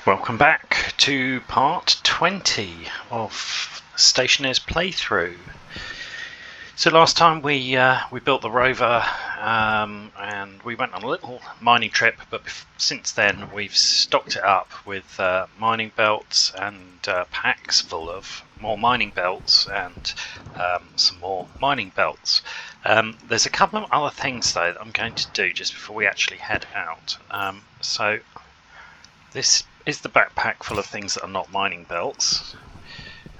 Welcome back to part 20 of Stationeers playthrough. So last time we built the rover and we went on a little mining trip, but since then we've stocked it up with mining belts and packs full of more mining belts and some more mining belts. There's a couple of other things though that I'm going to do just before we actually head out. So this is the backpack full of things that are not mining belts.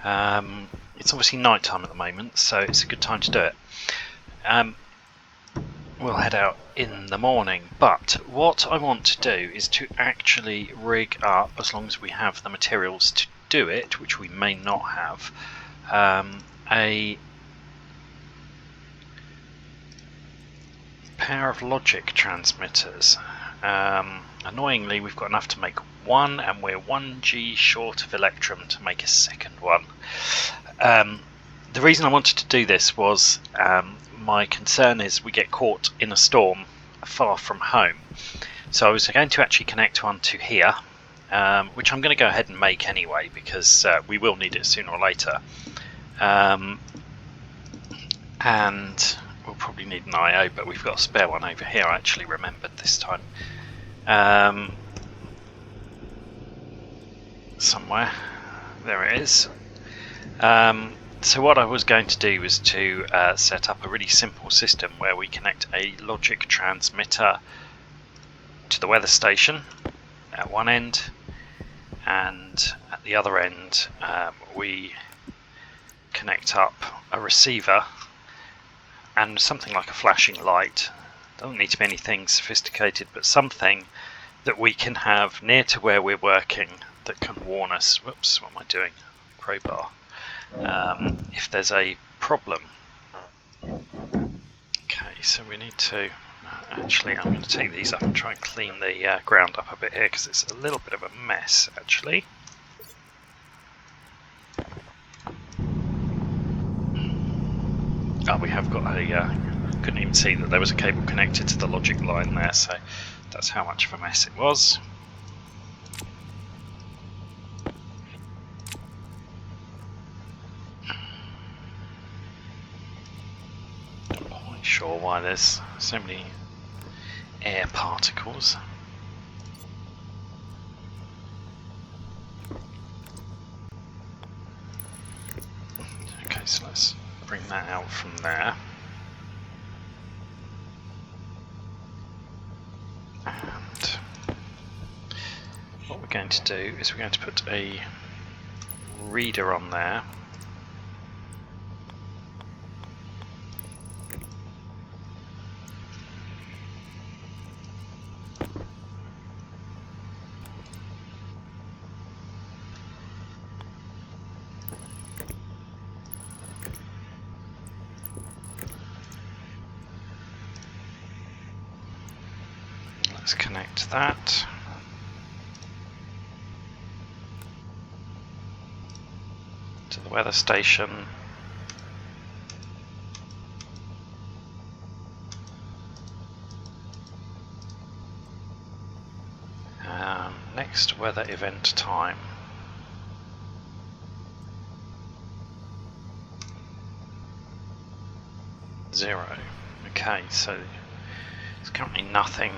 It's obviously night time at the moment, so it's a good time to do it. We'll head out in the morning, but what I want to do is to actually rig up, as long as we have the materials to do it, which we may not have, a pair of logic transmitters. Annoyingly, we've got enough to make one, and we're 1G short of electrum to make a second one. The reason I wanted to do this was my concern is we get caught in a storm far from home. So I was going to actually connect one to here, which I'm going to go ahead and make anyway, because we will need it sooner or later. And we'll probably need an IO, but we've got a spare one over here, I actually remembered this time. Somewhere. There it is. So what I was going to do was to set up a really simple system where we connect a logic transmitter to the weather station at one end, and at the other end we connect up a receiver and something like a flashing light. Doesn't need to be anything sophisticated, but something that we can have near to where we're working that can warn us. Whoops, what am I doing? Crowbar. If there's a problem. Okay, so we need to actually, I'm going to take these up and try and clean the ground up a bit here, because it's a little bit of a mess actually. Oh, we have got a couldn't even see that there was a cable connected to the logic line there, so that's how much of a mess it was. Not quite sure why there's so many air particles. Okay, so let's bring that out from there. And what we're going to do is we're going to put a reader on there. Let's connect that. To the weather station. Next weather event time. Zero. Okay, so there's currently nothing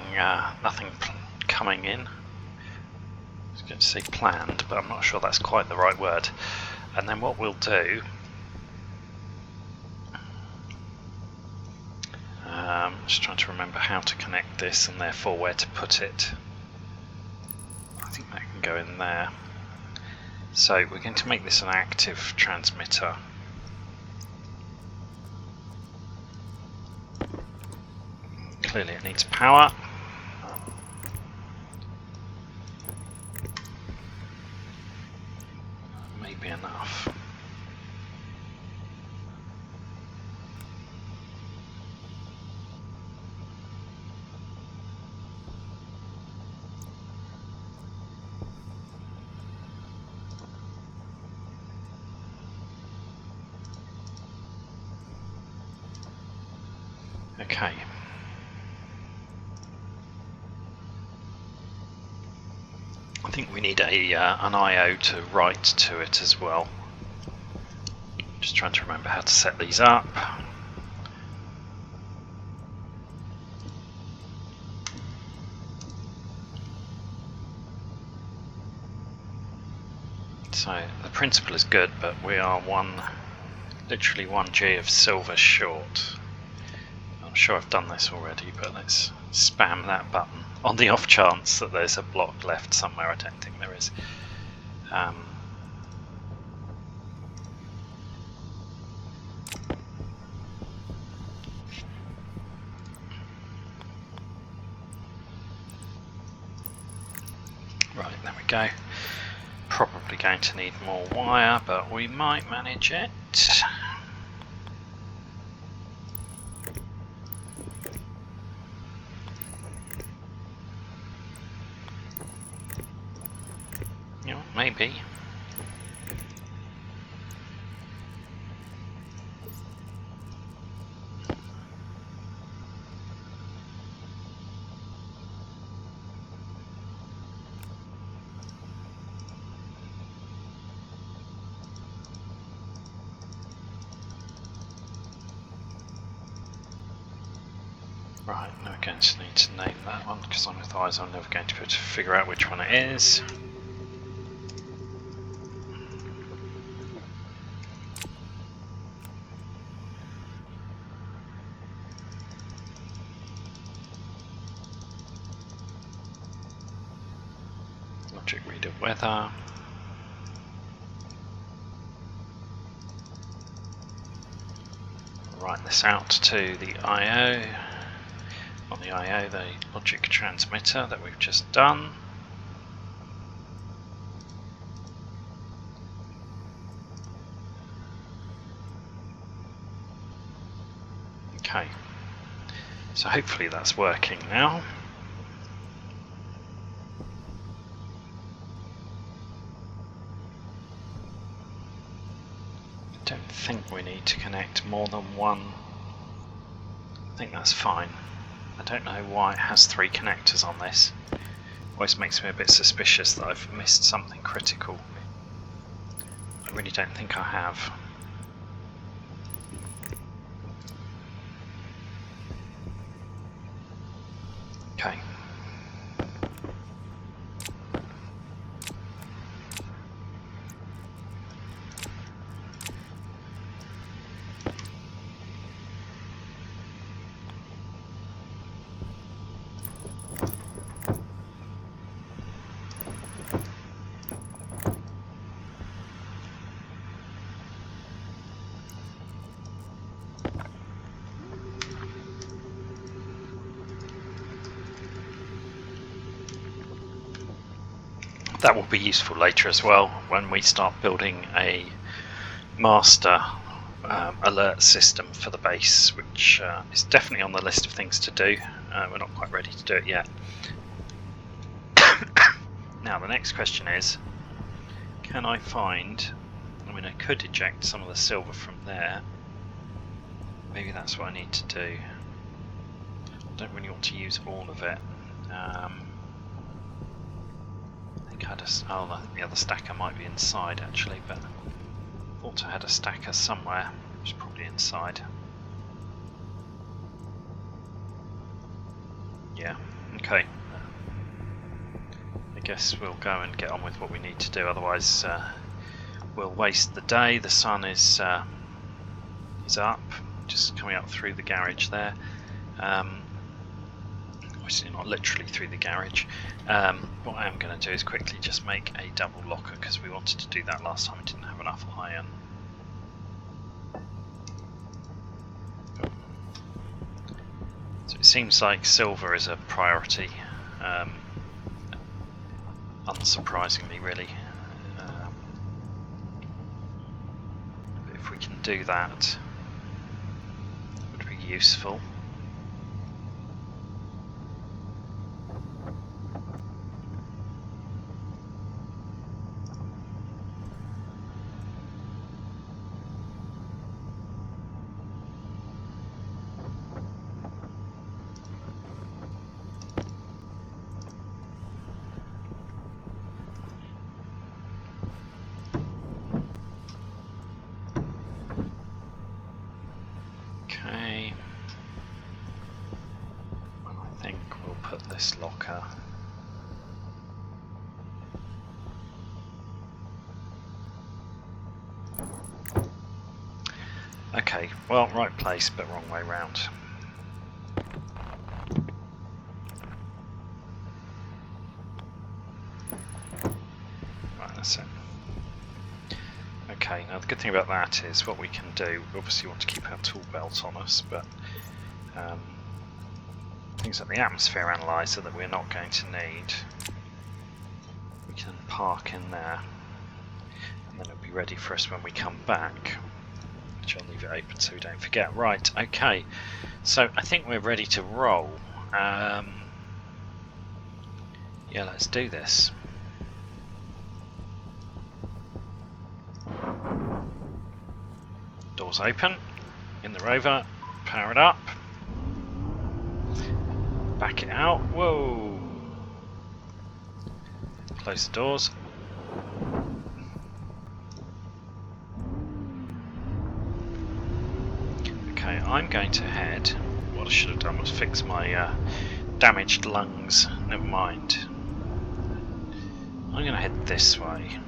coming in. I was going to say planned, but I'm not sure that's quite the right word. And then what we'll do, just trying to remember how to connect this and therefore where to put it. I think that can go in there. So we're going to make this an active transmitter. Clearly it needs power. Maybe enough. Okay. I think we need an I/O to write to it as well. Just trying to remember how to set these up. So the principle is good, but we are literally 1G of silver short. I'm sure I've done this already, but let's spam that button on the off chance that there's a block left somewhere. I don't think there is. Right, there we go. Probably going to need more wire, but we might manage it. Yeah, maybe. Right, now we're going to need to name that one, because otherwise I'm never going to be able to figure out which one it is. Logic reader weather. Write this out to the I/O. On the I/O, the logic transmitter that we've just done. Okay, so hopefully that's working now. I don't think we need to connect more than one. I think that's fine. I don't know why it has 3 connectors on this. Always makes me a bit suspicious that I've missed something critical. I really don't think I have. Okay. That will be useful later as well when we start building a master alert system for the base, which is definitely on the list of things to do. We're not quite ready to do it yet. Now the next question is, can I find, I mean I could eject some of the silver from there, maybe that's what I need to do. I don't really want to use all of it. I think I had the other stacker might be inside actually, but I thought I had a stacker somewhere, which is probably inside. Yeah, okay. I guess we'll go and get on with what we need to do, otherwise we'll waste the day. The sun is up, just coming up through the garage there. Obviously not literally through the garage. What I am going to do is quickly just make a double locker, because we wanted to do that last time, we didn't have enough iron. So it seems like silver is a priority, unsurprisingly really. But if we can do that, it would be useful. this locker. Okay, well, right place, but wrong way round. Right, that's it. Okay, now the good thing about that is what we can do, we obviously want to keep our tool belt on us, but things like the atmosphere analyzer that we're not going to need, we can park in there, and then it'll be ready for us when we come back, which I'll leave it open so we don't forget. Right, okay, so I think we're ready to roll. Yeah, let's do this. Doors open, in the rover, power it up, back it out, whoa, close the doors. Okay, I'm going to head, what I should have done was fix my damaged lungs, never mind. I'm going to head this way.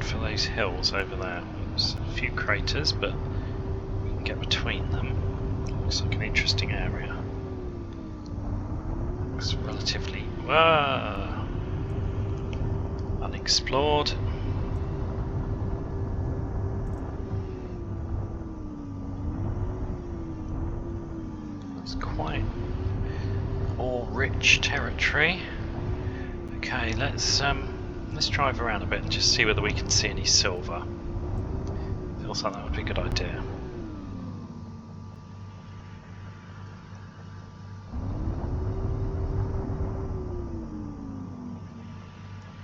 For those hills over there. There's a few craters, but we can get between them. Looks like an interesting area. Looks relatively unexplored. It's quite ore-rich territory. Okay, let's drive around a bit and just see whether we can see any silver. Feels like that would be a good idea.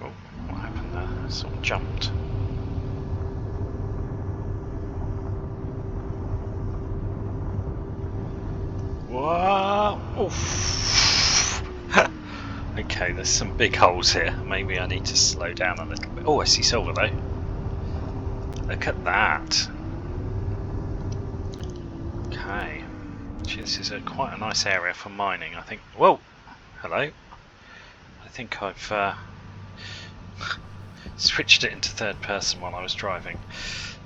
Oh, what happened there? Someone jumped. Whoa! Oof. Okay, there's some big holes here. Maybe I need to slow down a little bit. Oh, I see silver though. Look at that. Okay. Actually, this is quite a nice area for mining, I think. Whoa! Hello. I think I've switched it into third person while I was driving.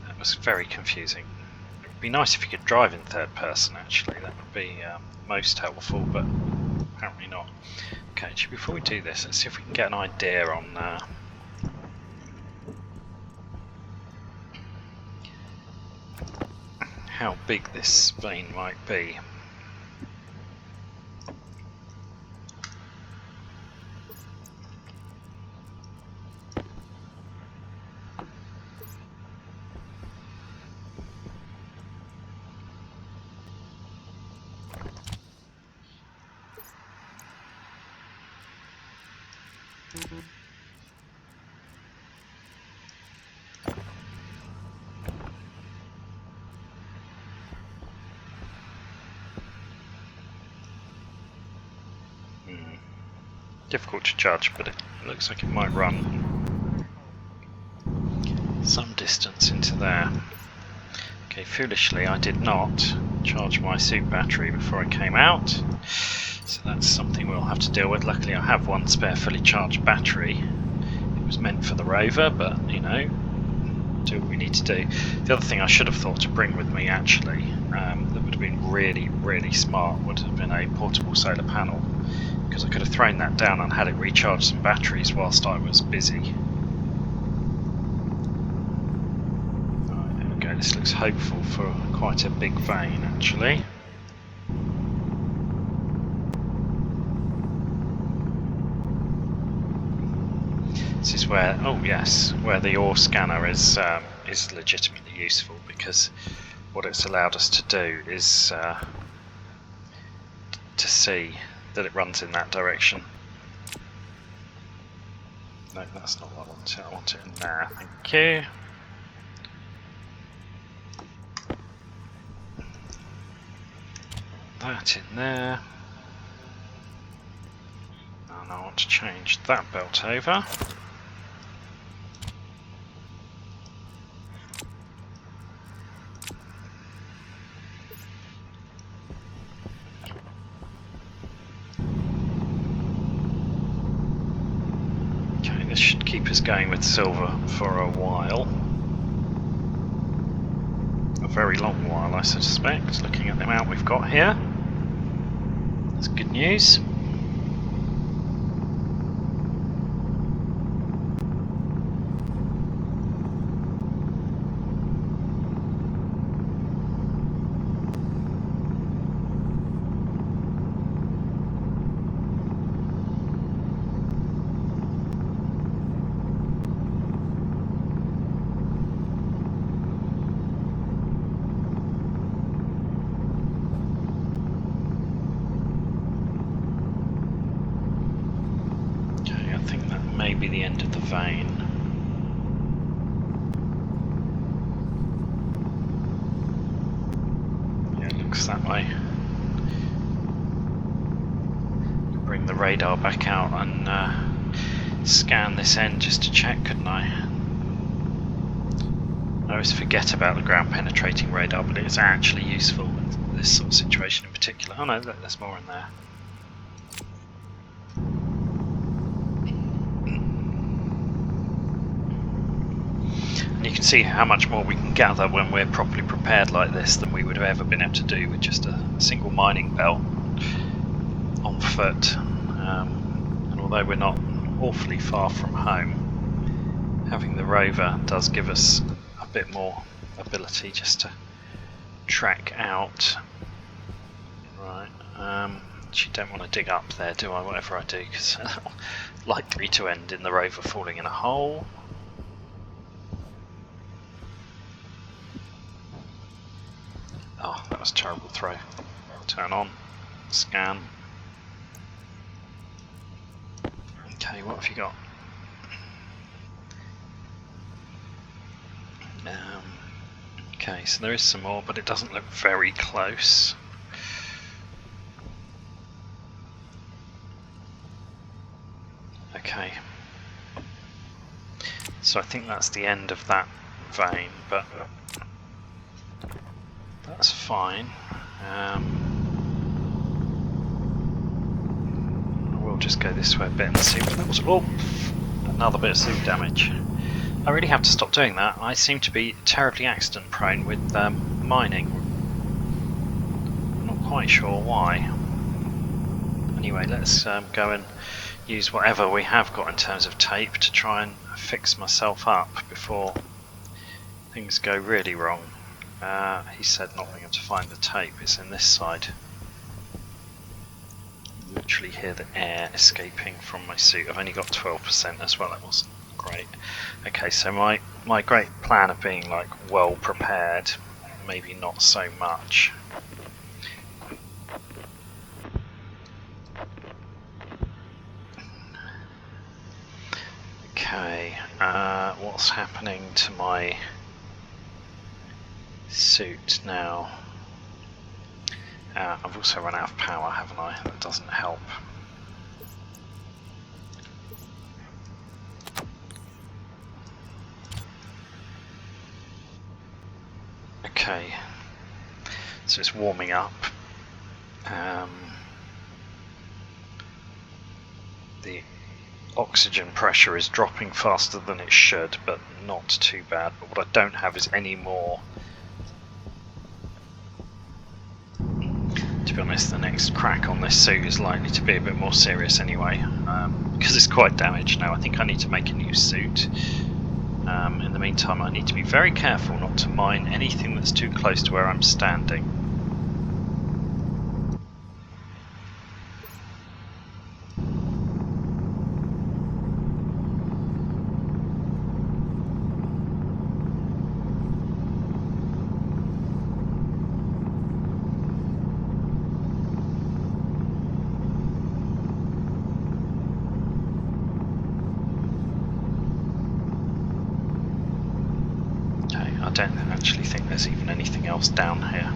That was very confusing. It would be nice if you could drive in third person, actually. That would be most helpful, but apparently not. Okay, actually, before we do this, let's see if we can get an idea on how big this vein might be. Difficult to judge, but it looks like it might run some distance into there. Okay, foolishly I did not charge my suit battery before I came out, so that's something we'll have to deal with. Luckily I have one spare fully charged battery. It was meant for the rover, but you know, do what we need to do. The other thing I should have thought to bring with me, actually, that would have been really smart, would have been a portable solar panel, because I could have thrown that down and had it recharge some batteries whilst I was busy. Right, there we go. This looks hopeful for quite a big vein, actually. This is where, oh yes, where the ore scanner is legitimately useful, because what it's allowed us to do is to see that it runs in that direction. No, that's not what I want. I want it in there. Thank you. that in there. And I want to change that belt over. Okay, this should keep us going with silver for a while. A very long while, I suspect, looking at the amount we've got here. That's good news. Be the end of the vein. Yeah, it looks that way. Bring the radar back out and scan this end just to check, couldn't I? I always forget about the ground penetrating radar, but it's actually useful in this sort of situation in particular. Oh no, there's more in there. And you can see how much more we can gather when we're properly prepared like this than we would have ever been able to do with just a single mining belt on foot. And although we're not awfully far from home, having the rover does give us a bit more ability just to track out. Right, actually don't want to dig up there, do I, whatever I do, because likely to end in the rover falling in a hole. Oh, that was a terrible throw. Turn on, scan. Okay, what have you got? Okay, so there is some more, but it doesn't look very close. Okay. So I think that's the end of that vein, but that's fine. We'll just go this way a bit and see what that was. Oh, another bit of soup damage. I really have to stop doing that. I seem to be terribly accident prone with mining. I'm not quite sure why. Anyway, let's go and use whatever we have got in terms of tape to try and fix myself up before things go really wrong. He said not being able to find the tape. It's in this side. Literally hear the air escaping from my suit. I've only got 12% as well. That wasn't great. Okay, so my great plan of being like well prepared, maybe not so much. Okay, what's happening to my suit now? I've also run out of power, haven't I? That doesn't help. Okay, so it's warming up. The oxygen pressure is dropping faster than it should, but not too bad. But what I don't have is any more. To be honest, the next crack on this suit is likely to be a bit more serious anyway, because it's quite damaged now. I think I need to make a new suit. In the meantime, I need to be very careful not to mine anything that's too close to where I'm standing. I don't actually think there's even anything else down here.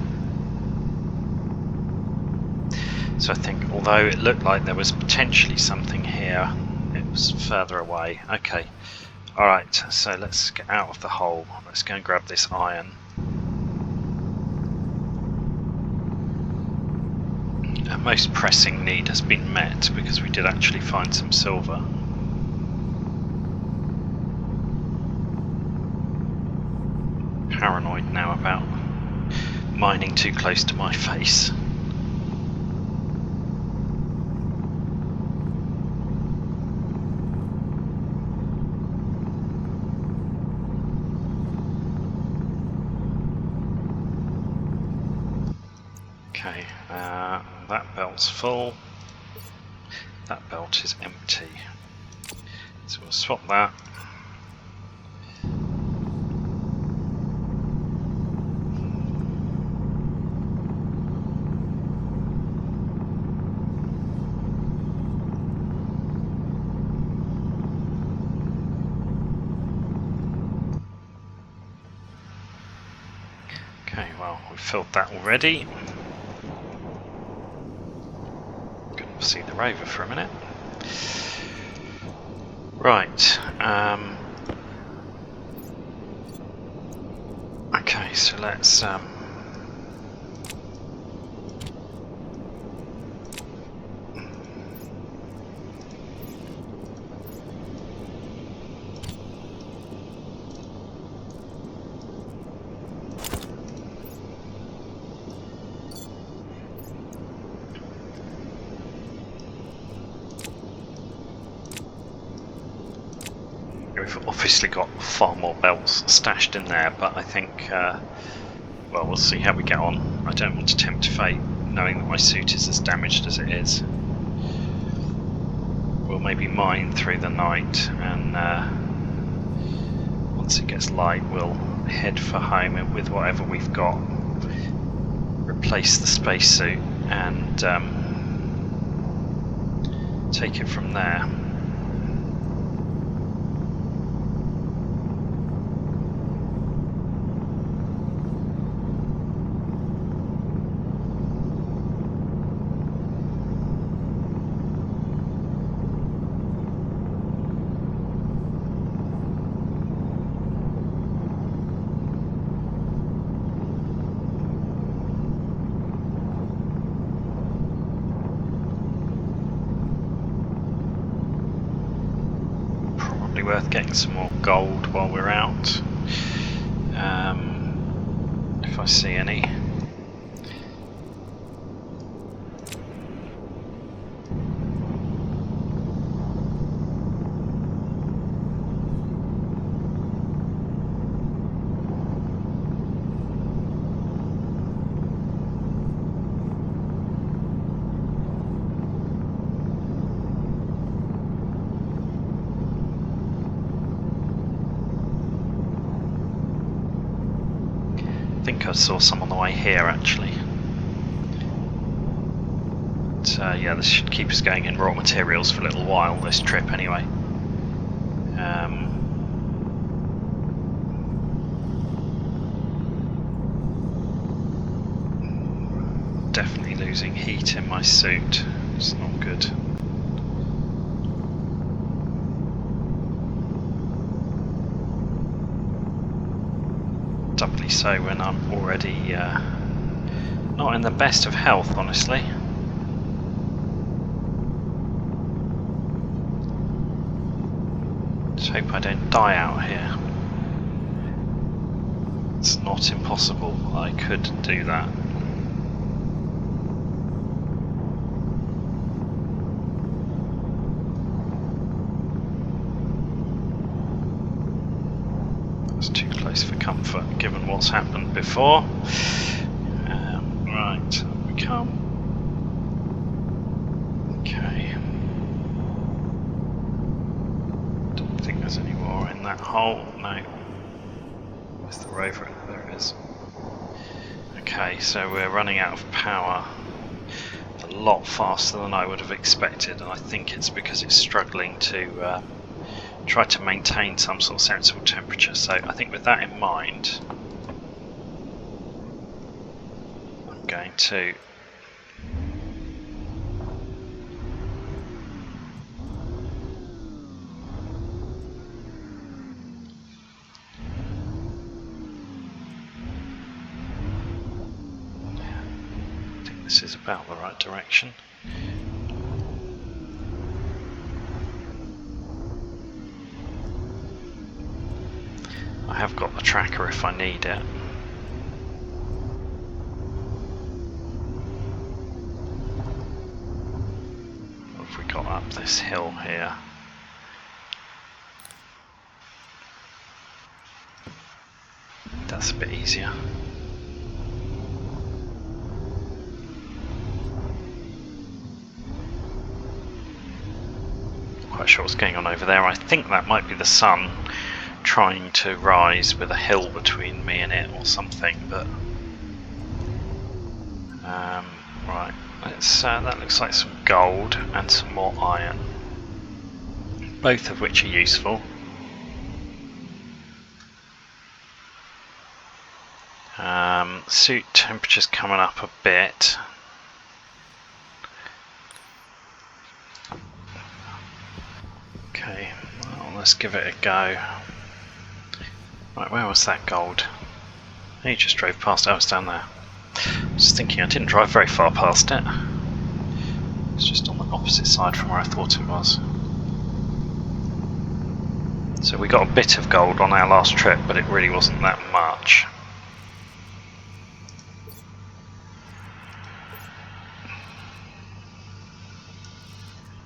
So I think, although it looked like there was potentially something here, it was further away. Okay, alright, so let's get out of the hole. Let's go and grab this iron. Our most pressing need has been met because we did actually find some silver. Paranoid now about mining too close to my face. Okay, that belt's full. That belt is empty. So we'll swap that. Okay, well, we've filled that already. Gonna see the rover for a minute. Right. Okay, so let's we've obviously got far more belts stashed in there, but I think, well, we'll see how we get on. I don't want to tempt fate, knowing that my suit is as damaged as it is. We'll maybe mine through the night, and once it gets light, we'll head for home with whatever we've got. Replace the spacesuit and take it from there. Worth getting some more gold while we're out, if I see any. I think I saw some on the way here actually. But, yeah, this should keep us going in raw materials for a little while, this trip anyway. Definitely losing heat in my suit. It's not good. Doubly so when I'm already not in the best of health, honestly. Just hope I don't die out here. It's not impossible. I could do that. Too close for comfort given what's happened before. Right, we come. Okay. Don't think there's any more in that hole. No. Where's the rover? There it is. Okay, so we're running out of power a lot faster than I would have expected, and I think it's because it's struggling to try to maintain some sort of sensible temperature. So I think with that in mind, I'm going to This is about the right direction. I have got the tracker if I need it. What have we got up this hill here? That's a bit easier. Quite sure what's going on over there. I think that might be the sun trying to rise with a hill between me and it or something, but right, let's that looks like some gold and some more iron, both of which are useful. Suit temperature's coming up a bit. Okay, well, let's give it a go. Right, where was that gold? You just drove past it. Oh, it's down there. I was thinking I didn't drive very far past it. It's just on the opposite side from where I thought it was. So we got a bit of gold on our last trip, but it really wasn't that much.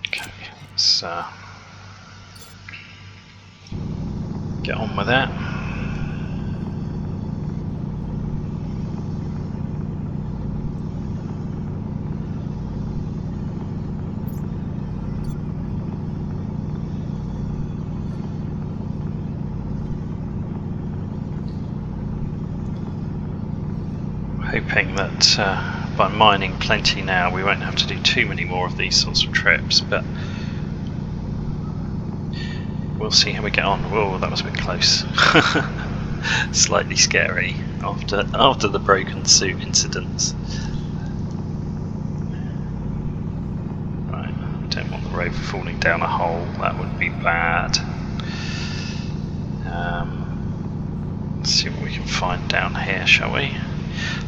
Okay, let's get on with it. Hoping that by mining plenty now we won't have to do too many more of these sorts of trips, but we'll see how we get on. Whoa, that was a bit close. Slightly scary after the broken suit incidents. Right, don't want the rover falling down a hole, that would be bad. Let's see what we can find down here, shall we?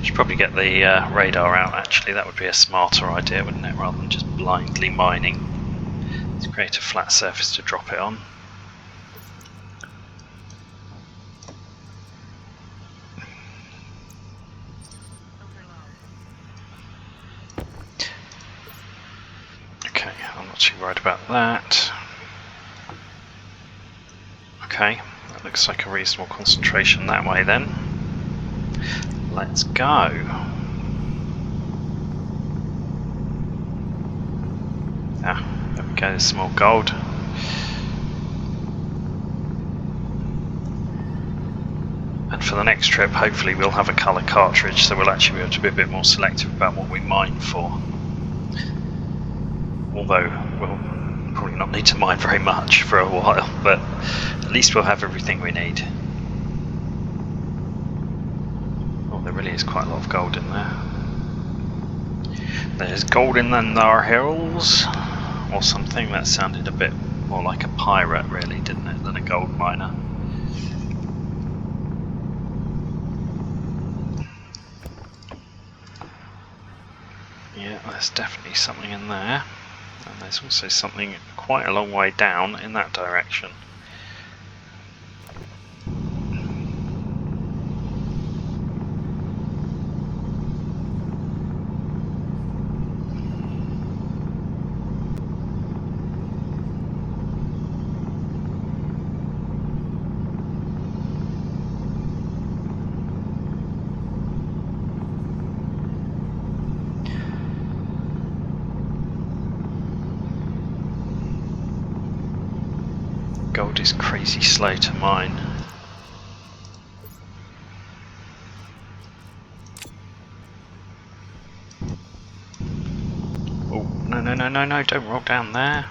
Should probably get the radar out actually, that would be a smarter idea, wouldn't it, rather than just blindly mining. Let's create a flat surface to drop it on. Okay, I'm not too worried about that. Okay, that looks like a reasonable concentration that way then. Let's go. Ah, there we go, there's some more gold. And for the next trip, hopefully we'll have a colour cartridge, so we'll actually be able to be a bit more selective about what we mine for. Although we'll probably not need to mine very much for a while, but at least we'll have everything we need. There really is quite a lot of gold in there. There's gold in the Nar Hills, or something. That sounded a bit more like a pirate, really, didn't it, than a gold miner. Yeah, there's definitely something in there. And there's also something quite a long way down in that direction. Gold is crazy slow to mine. Oh, no, don't roll down there.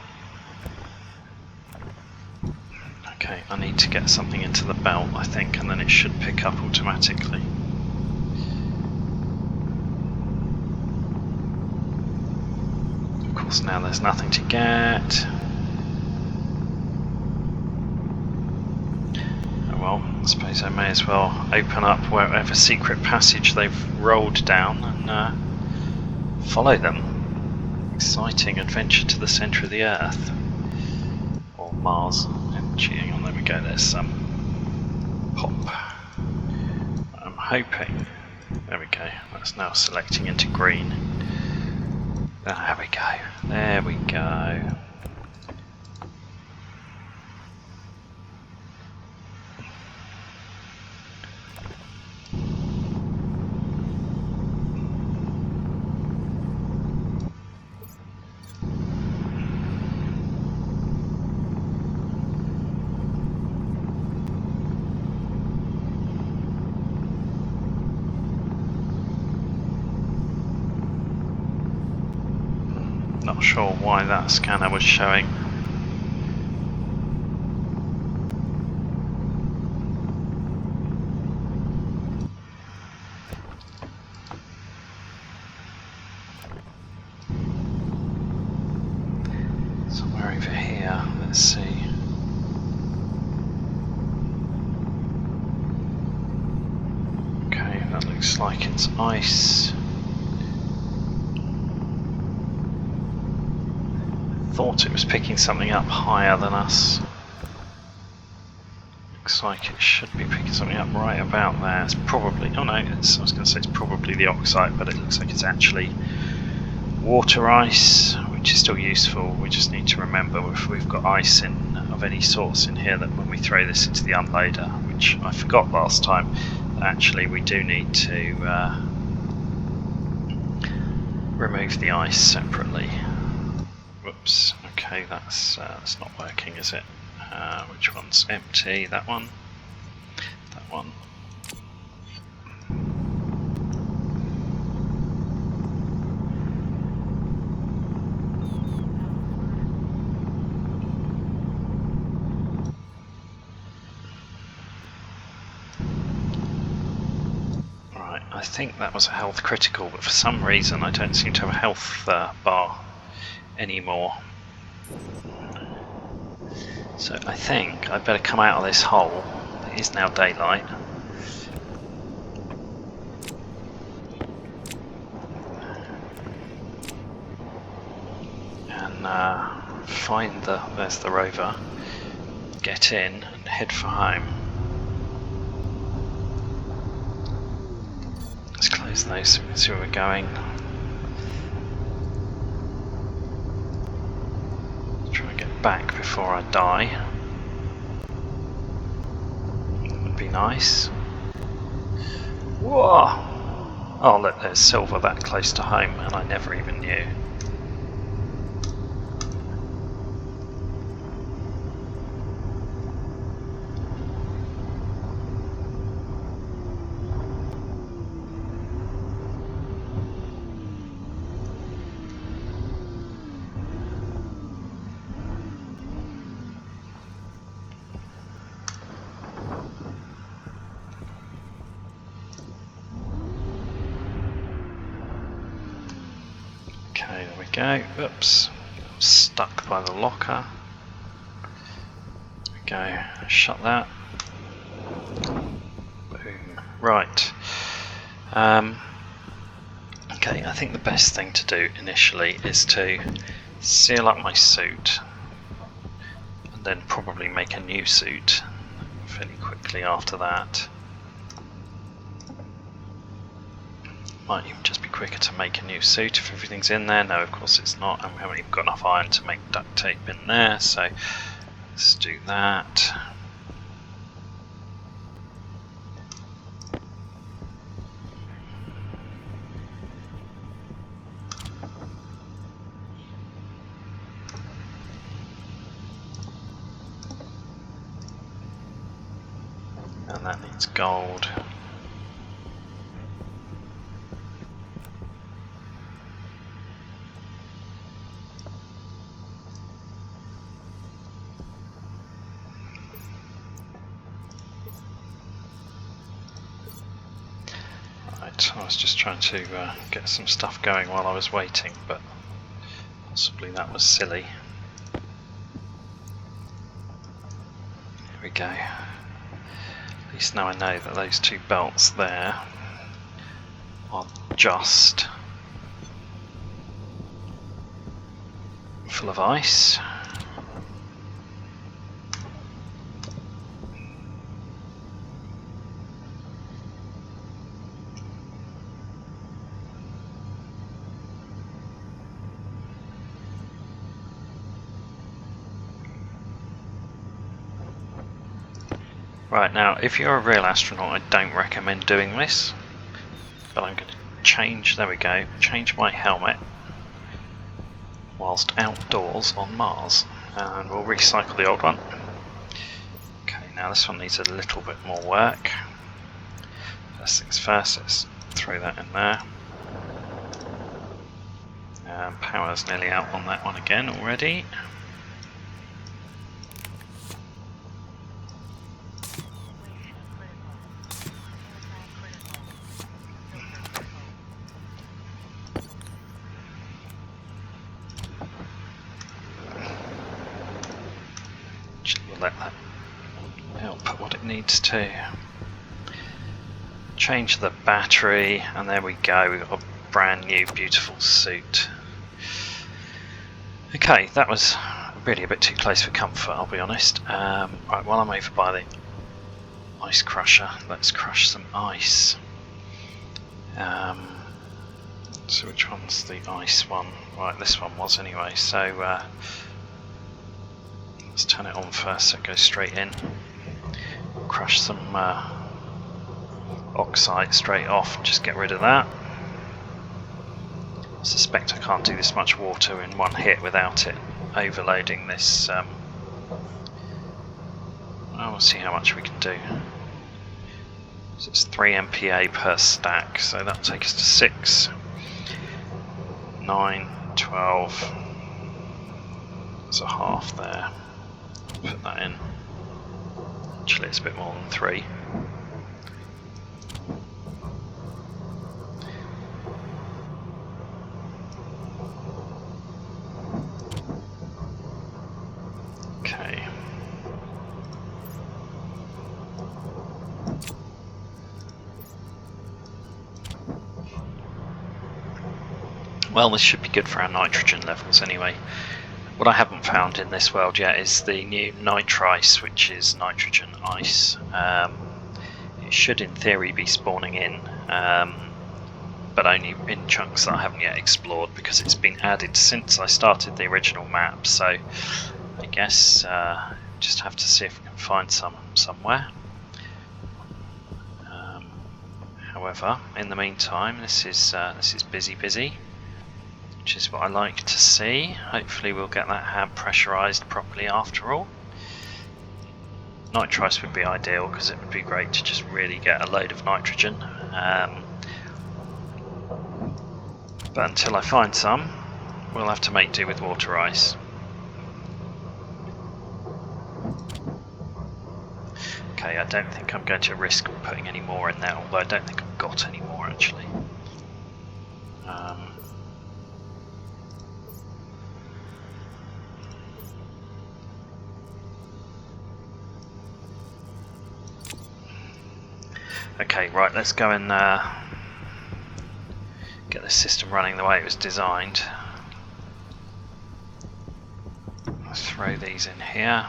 Okay, I need to get something into the belt, I think, and then it should pick up automatically. Of course, now there's nothing to get. Well, I suppose I may as well open up whatever secret passage they've rolled down and follow them. Exciting adventure to the centre of the Earth. Or Mars. And cheating on, there we go, there's some pop. I'm hoping, there we go, that's now selecting into green. There we go, there we go. Not sure why that scanner was showing. Somewhere over here, let's see. Okay, that looks like it's ice. Thought it was picking something up higher than us. Looks like it should be picking something up right about there. It's probably, oh no, I was going to say it's probably the oxide, but it looks like it's actually water ice, which is still useful. We just need to remember if we've got ice in of any sorts in here, that when we throw this into the unloader, which I forgot last time, actually we do need to remove the ice separately. Whoops, okay, that's not working, is it? Which one's empty? That one? That one. Right, I think that was a health critical, but for some reason I don't seem to have a health bar anymore. So I think I'd better come out of this hole. It is now daylight. And find there's the rover, get in and head for home. Let's close those so we can see where we're going. Back before I die would be nice. Whoa! Oh look, there's silver that close to home and I never even knew. Okay, there we go. Oops, stuck by the locker. There we go, shut that. Boom. Right. Okay, I think the best thing to do initially is to seal up my suit and then probably make a new suit fairly quickly after that. Might even just be quicker to make a new suit if everything's in there. No, of course it's not, and we haven't even got enough iron to make duct tape in there, so let's do that. And that needs gold. I was just trying to get some stuff going while I was waiting, but possibly that was silly. Here we go. At least now I know that those two belts there are just full of ice. Right, now if you're a real astronaut, I don't recommend doing this, but I'm going to change, there we go, change my helmet whilst outdoors on Mars, and we'll recycle the old one. Okay, now this one needs a little bit more work. First things first, let's throw that in there. Power's nearly out on that one again already. We'll let that output what it needs to. Change the battery, and there we go, we've got a brand new beautiful suit. Okay, that was really a bit too close for comfort, I'll be honest. Right, while I'm over by the ice crusher, let's crush some ice. So which one's the ice one? Right, this one was anyway, so let's turn it on first so it goes straight in. Crush some oxide straight off and just get rid of that. I suspect I can't do this much water in one hit without it overloading this. We'll see how much we can do. So it's 3 MPa per stack, so that'll take us to 6, 9, 12. There's a half there. Put that in. Actually, it's a bit more than 3. Okay. Well, this should be good for our nitrogen levels anyway. What I haven't found in this world yet is the new nitrice, which is nitrogen ice. It should in theory be spawning in, but only in chunks that I haven't yet explored because it's been added since I started the original map, so I guess just have to see if we can find some somewhere. However, in the meantime, this is busy, which is what I like to see. Hopefully we'll get that hab pressurised properly after all. Nitrice would be ideal because it would be great to just really get a load of nitrogen. But until I find some, we'll have to make do with water ice. Okay, I don't think I'm going to risk putting any more in there, although I don't think I've got any more actually. Okay, right, let's go and get the system running the way it was designed. Let's throw these in here.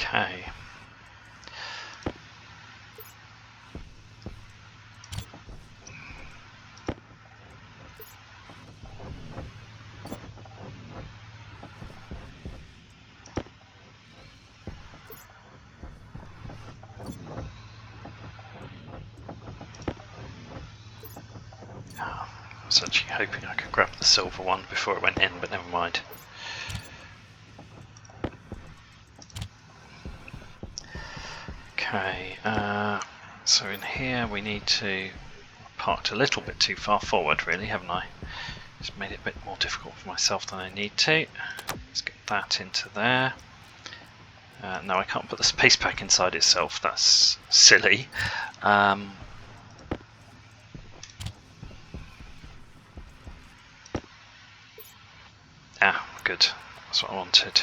Okay. was actually hoping I could grab the silver one before it went in, but never mind. Okay, so in here we need to parked a little bit too far forward, really, haven't I? Just made it a bit more difficult for myself than I need to. Let's get that into there. No, I can't put the space pack inside itself, that's silly. Ah, good, that's what I wanted.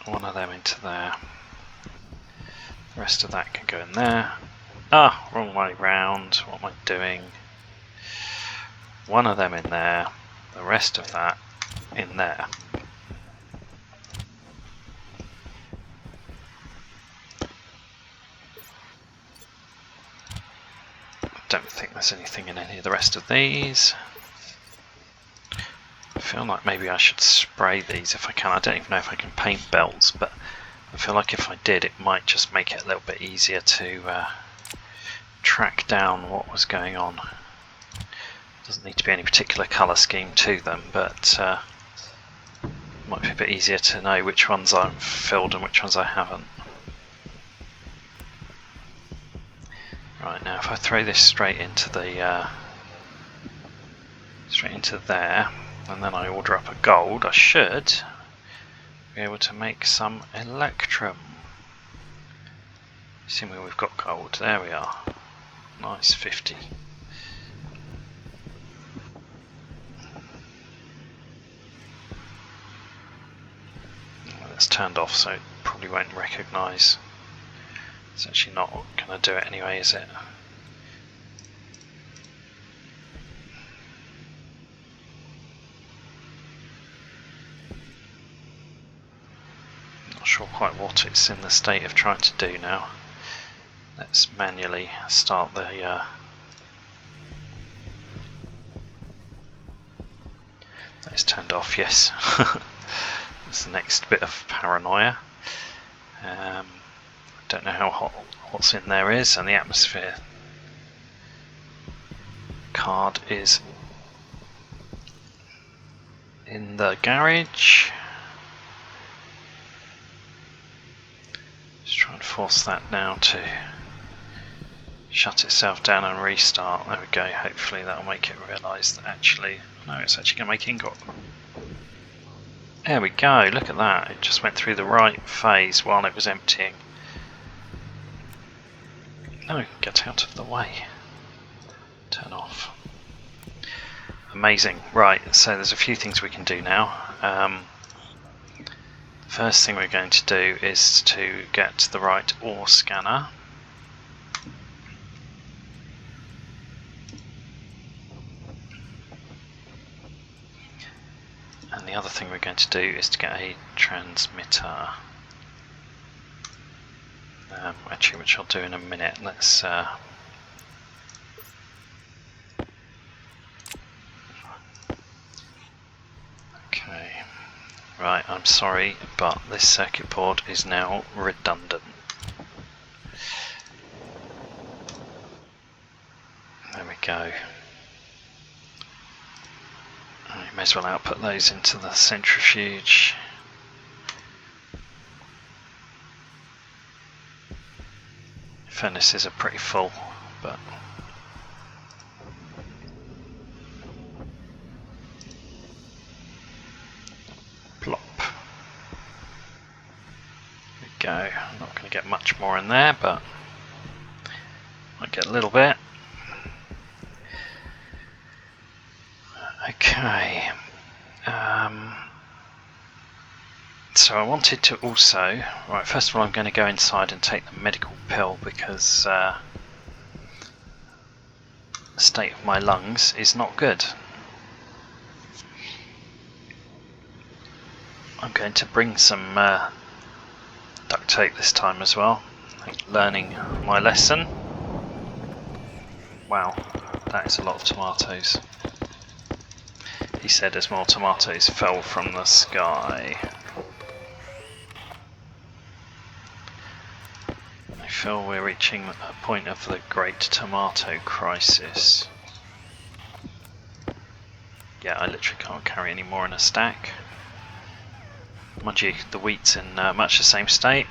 One of them into there. The rest of that can go in there. Ah, wrong way round, what am I doing? One of them in there, the rest of that in there. Don't think there's anything in any of the rest of these. I feel like maybe I should spray these if I can. I don't even know if I can paint belts, but I feel like if I did, it might just make it a little bit easier to track down what was going on. Doesn't need to be any particular colour scheme to them, but it might be a bit easier to know which ones I've filled and which ones I haven't. Right, now if I throw this straight into the straight into there, and then I order up a gold, I should be able to make some electrum. Assuming we've got gold. There we are. Nice, 50. It's turned off, so it probably won't recognise. It's actually not going to do it anyway, is it? Not sure quite what it's in the state of trying to do now. Let's manually start the It's turned off, yes. That's the next bit of paranoia. I don't know how hot what's in there is, and the atmosphere card is in the garage. Just try and force that now to shut itself down and restart. There we go. Hopefully that'll make it realise that actually, no, it's actually going to make ingot. There we go, look at that. It just went through the right phase while it was emptying. No, get out of the way. Turn off. Amazing. Right, so there's a few things we can do now. First thing we're going to do is to get the right ore scanner. And the other thing we're going to do is to get a transmitter. Actually, which I'll do in a minute. Let's okay. Right, I'm sorry, but this circuit board is now redundant. There we go. You may as well output those into the centrifuge. Furnaces are pretty full, but plop. There we go. I'm not going to get much more in there, but might get a little bit. Okay. So I wanted to also, right, first of all I'm going to go inside and take the medical pill because the state of my lungs is not good. I'm going to bring some duct tape this time as well, learning my lesson. Wow, that is a lot of tomatoes. He said as more tomatoes fell from the sky. I feel we're reaching a point of the great tomato crisis. Yeah, I literally can't carry any more in a stack. Mind you, the wheat's in much the same state.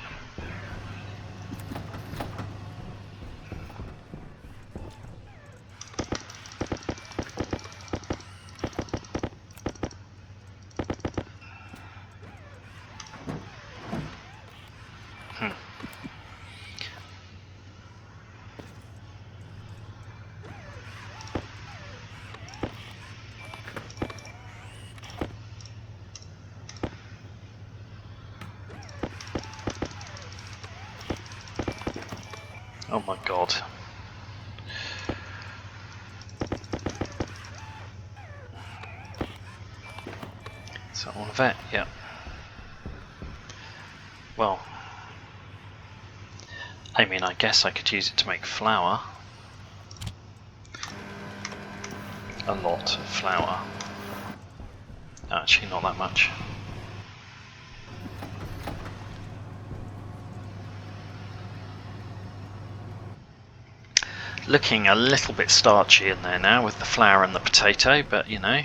Oh my god. Is that all of it? Yeah. Well, I mean, I guess I could use it to make flour. A lot of flour. Actually, not that much. Looking a little bit starchy in there now with the flour and the potato, but you know.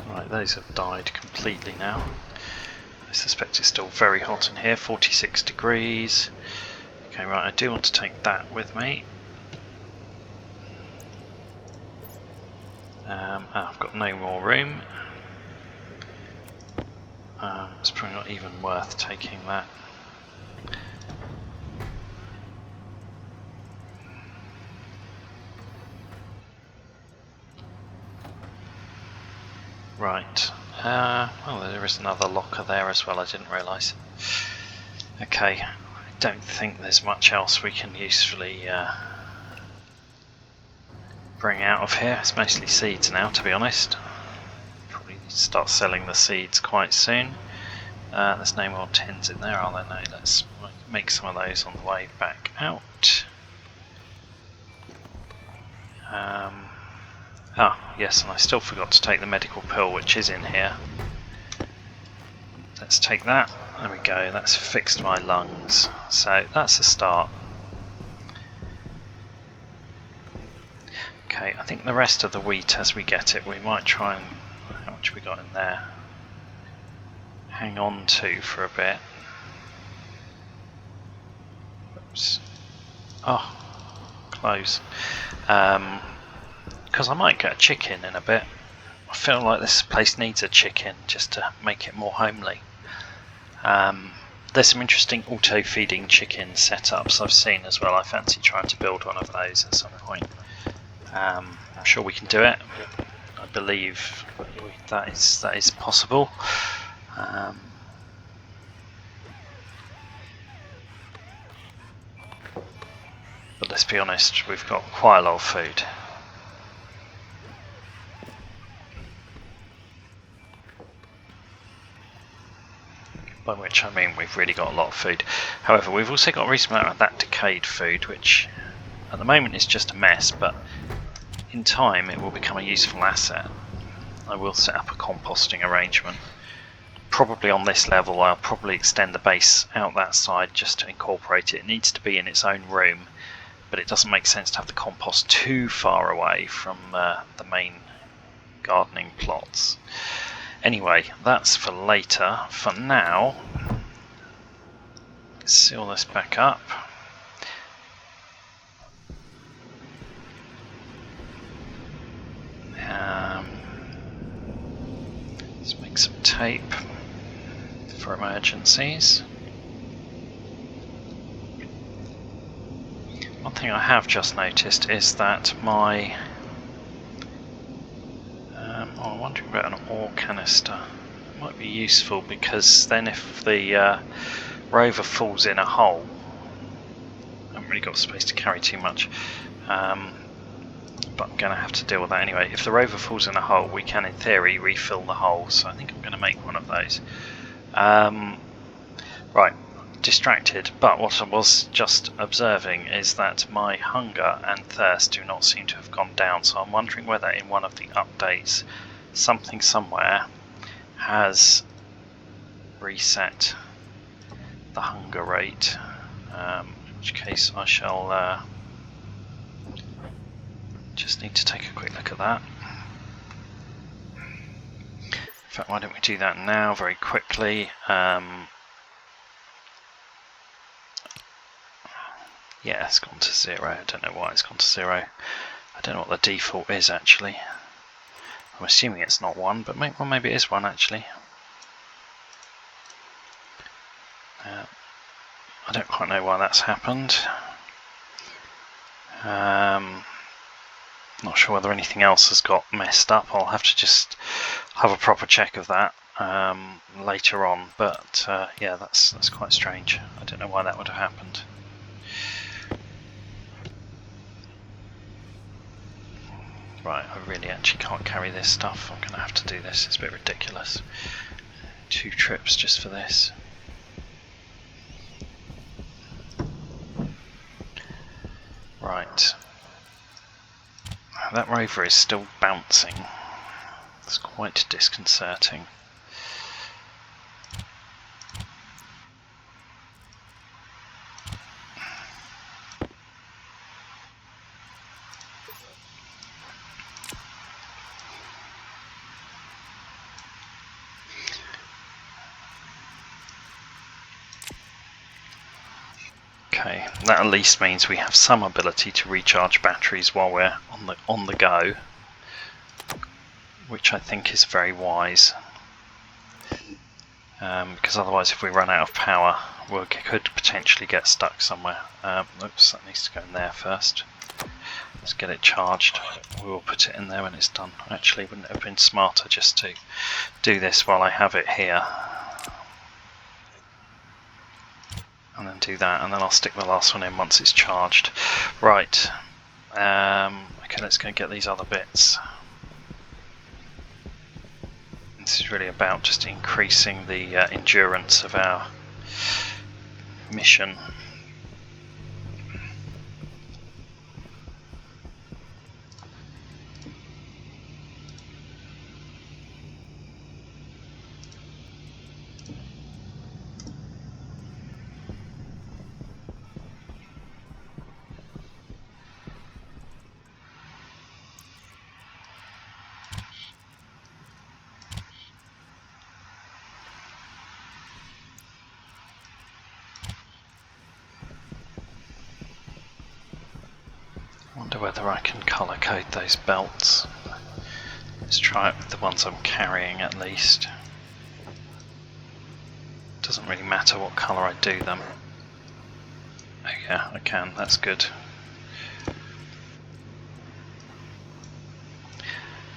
Right, those have died completely now. I suspect it's still very hot in here, 46 degrees. Okay, right, I do want to take that with me. I've got no more room. It's probably not even worth taking that. Right, well, there is another locker there as well, I didn't realise. Okay, I don't think there's much else we can usefully bring out of here. It's mostly seeds now, to be honest. Probably need to start selling the seeds quite soon. There's no more tins in there, are there? No, let's make some of those on the way back out. Yes, and I still forgot to take the medical pill, which is in here. Let's take that. There we go, that's fixed my lungs. So that's a start. Okay, I think the rest of the wheat as we get it, we might try and... How much we got in there? Hang on to for a bit. Oops. Oh, close. Because I might get a chicken in a bit. I feel like this place needs a chicken just to make it more homely. There's some interesting auto-feeding chicken setups I've seen as well. I fancy trying to build one of those at some point. I'm sure we can do it. I believe that is possible. But let's be honest, we've got quite a lot of food. By which I mean we've really got a lot of food. However, we've also got a reasonable amount of that decayed food, which at the moment is just a mess, but in time it will become a useful asset. I will set up a composting arrangement. Probably on this level I'll probably extend the base out that side just to incorporate it. It needs to be in its own room, but it doesn't make sense to have the compost too far away from the main gardening plots. Anyway, that's for later. For now, Seal this back up. Let's make some tape for emergencies. One thing I have just noticed is that my I'm wondering about an ore canister. It might be useful because then if the rover falls in a hole, I haven't really got space to carry too much, but I'm going to have to deal with that anyway. If the rover falls in a hole, we can in theory refill the hole, so I think I'm going to make one of those. Right, distracted, but what I was just observing is that my hunger and thirst do not seem to have gone down, so I'm wondering whether in one of the updates something somewhere has reset the hunger rate, in which case I shall just need to take a quick look at that. In fact, why don't we do that now very quickly. Yeah, it's gone to 0. I don't know why it's gone to 0. I don't know what the default is actually. I'm assuming it's not 1, but maybe it is 1 actually. I don't quite know why that's happened. Not sure whether anything else has got messed up. I'll have to just have a proper check of that later on. But yeah, that's quite strange. I don't know why that would have happened. Right, I really actually can't carry this stuff. I'm going to have to do this. It's a bit ridiculous. 2 trips just for this. Right. That rover is still bouncing. It's quite disconcerting. Okay, that at least means we have some ability to recharge batteries while we're on the go, which I think is very wise. Because otherwise, if we run out of power, we could potentially get stuck somewhere. Oops, that needs to go in there first. Let's get it charged. We will put it in there when it's done. Actually, wouldn't it have been smarter just to do this while I have it here? And then do that, and then I'll stick the last one in once it's charged. Right, okay, let's go and get these other bits. This is really about just increasing the endurance of our mission. Wonder whether I can colour code those belts. Let's try it with the ones I'm carrying at least. Doesn't really matter what colour I do them. Oh yeah, I can, that's good.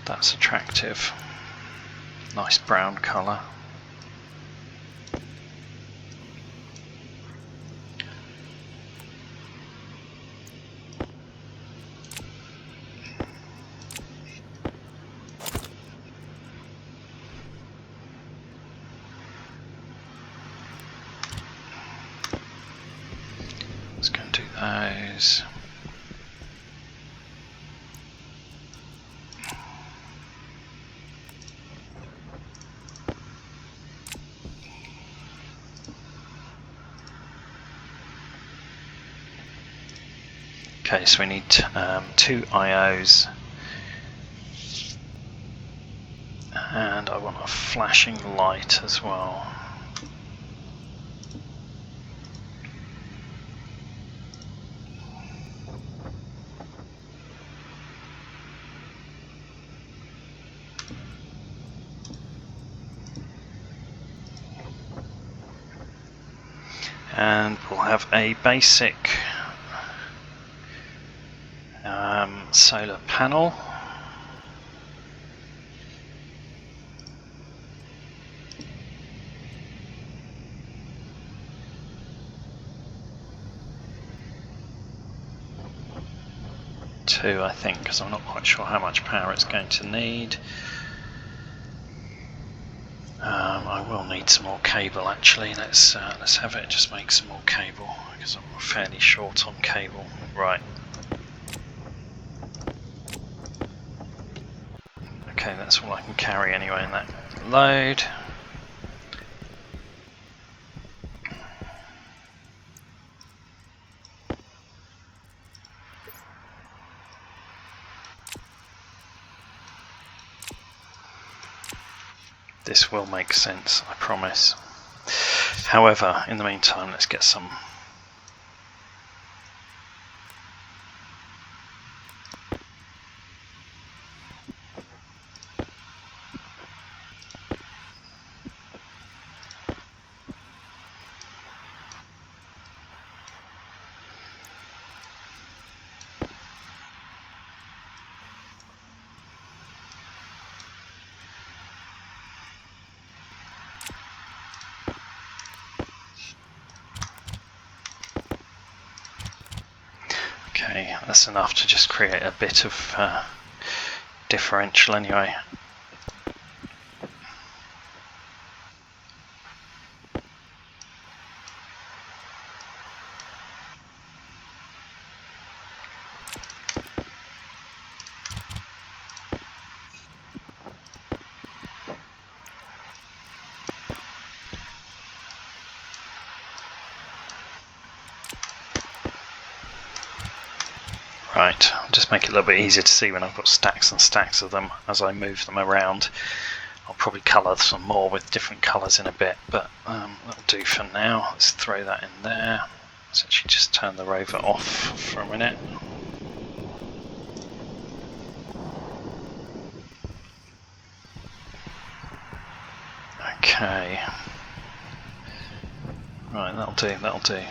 That's attractive. Nice brown colour. Let's go and do those. Okay, so we need 2 IOs, and I want a flashing light as well. and we'll have a basic solar panel. Two, I think, because I'm not quite sure how much power it's going to need. I will need some more cable actually. Let's have it just make some more cable because I'm fairly short on cable. Right. Okay, that's all I can carry anyway in that load. This will make sense, I promise. However, in the meantime, let's get some okay, that's enough to just create a bit of differential anyway. Right, I'll just make it a little bit easier to see when I've got stacks and stacks of them as I move them around. I'll probably colour some more with different colours in a bit, but that'll do for now. Let's throw that in there. Let's actually just turn the rover off for a minute. Okay. Right, that'll do.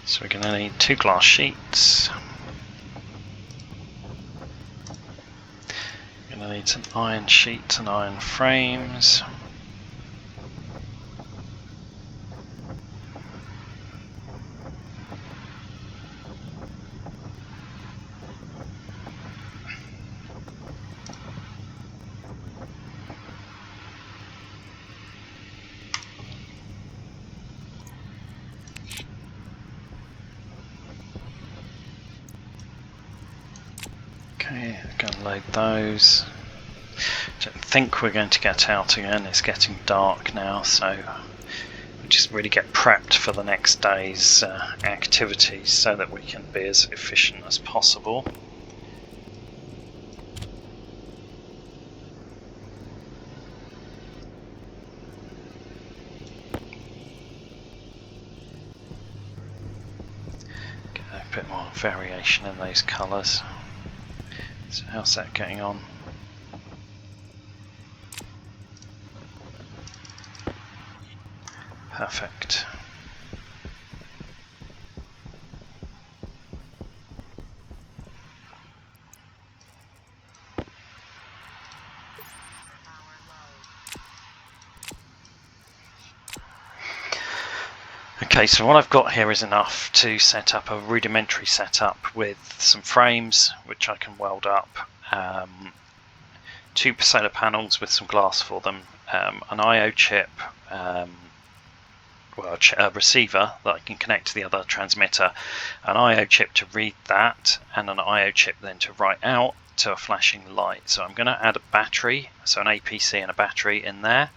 So we're going to need 2 glass sheets. We're going to need some iron sheets and iron frames. Okay, I'm going to load those. Don't think we're going to get out again, it's getting dark now, so we just really get prepped for the next day's activities so that we can be as efficient as possible. Get a bit more variation in those colours. So how's that getting on? Perfect. Okay, so what I've got here is enough to set up a rudimentary setup with some frames which I can weld up, 2 solar panels with some glass for them, an I/O chip, a receiver that I can connect to the other transmitter, an I/O chip to read that, and an I/O chip then to write out to a flashing light. So I'm going to add a battery, so an APC and a battery in there.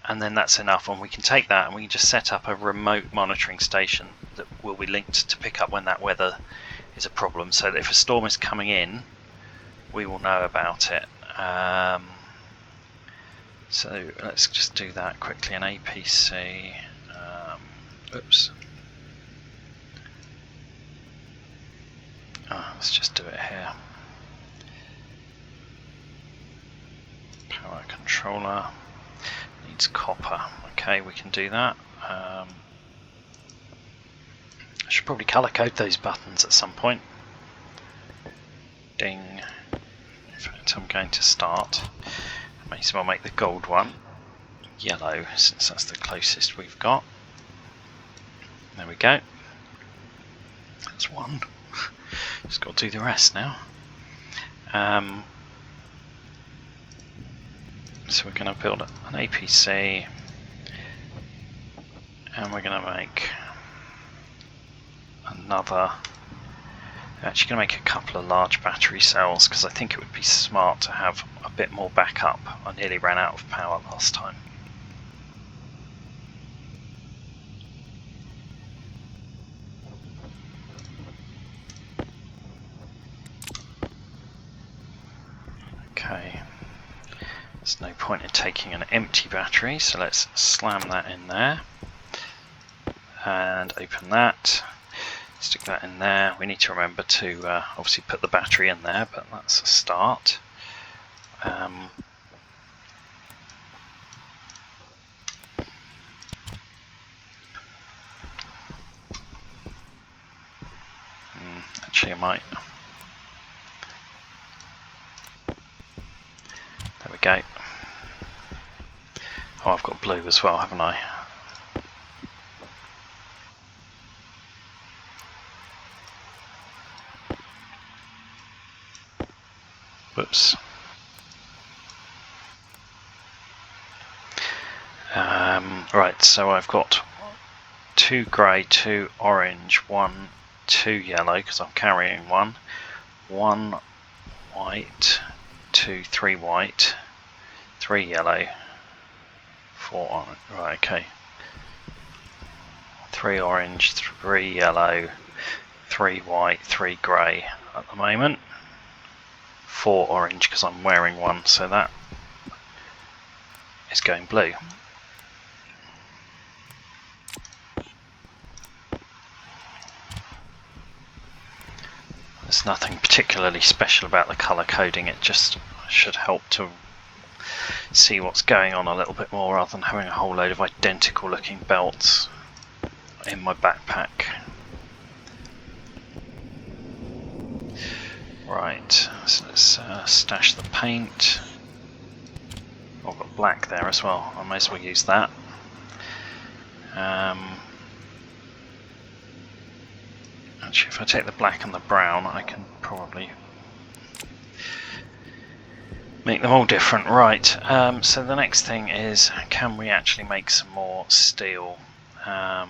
And then that's enough, and we can take that and we can just set up a remote monitoring station that will be linked to pick up when that weather is a problem, so that if a storm is coming in we will know about it. So let's just do that quickly. An APC. Oops. Let's just do it here. Power controller needs copper. Okay, we can do that. I should probably color code those buttons at some point. Ding. In fact, I'm going to start. May as well make the gold one yellow, since that's the closest we've got. There we go. That's one. Just got to do the rest now. So we're going to build an APC, and we're going to make another. I'm actually going to make a couple of large battery cells, because I think it would be smart to have a bit more backup. I nearly ran out of power last time. Okay, there's no point in taking an empty battery, so let's slam that in there and open that. Stick that in there. We need to remember to obviously put the battery in there, but that's a start. Actually, I might. There we go. Oh, I've got blue as well, haven't I? Whoops. Right, so I've got 2 grey, 2 orange, 2 yellow, because I'm carrying 1 white, 2, 3 white, 3 yellow, 4 orange. Right, okay. 3 orange, 3 yellow, 3 white, 3 grey at the moment. 4 orange because I'm wearing 1, so that is going blue. There's nothing particularly special about the colour coding, it just should help to see what's going on a little bit more rather than having a whole load of identical looking belts in my backpack. Right, so let's stash the paint. Oh, I've got black there as well, I may as well use that. Actually, if I take the black and the brown, I can probably make them all different. Right, so the next thing is, can we actually make some more steel? Right,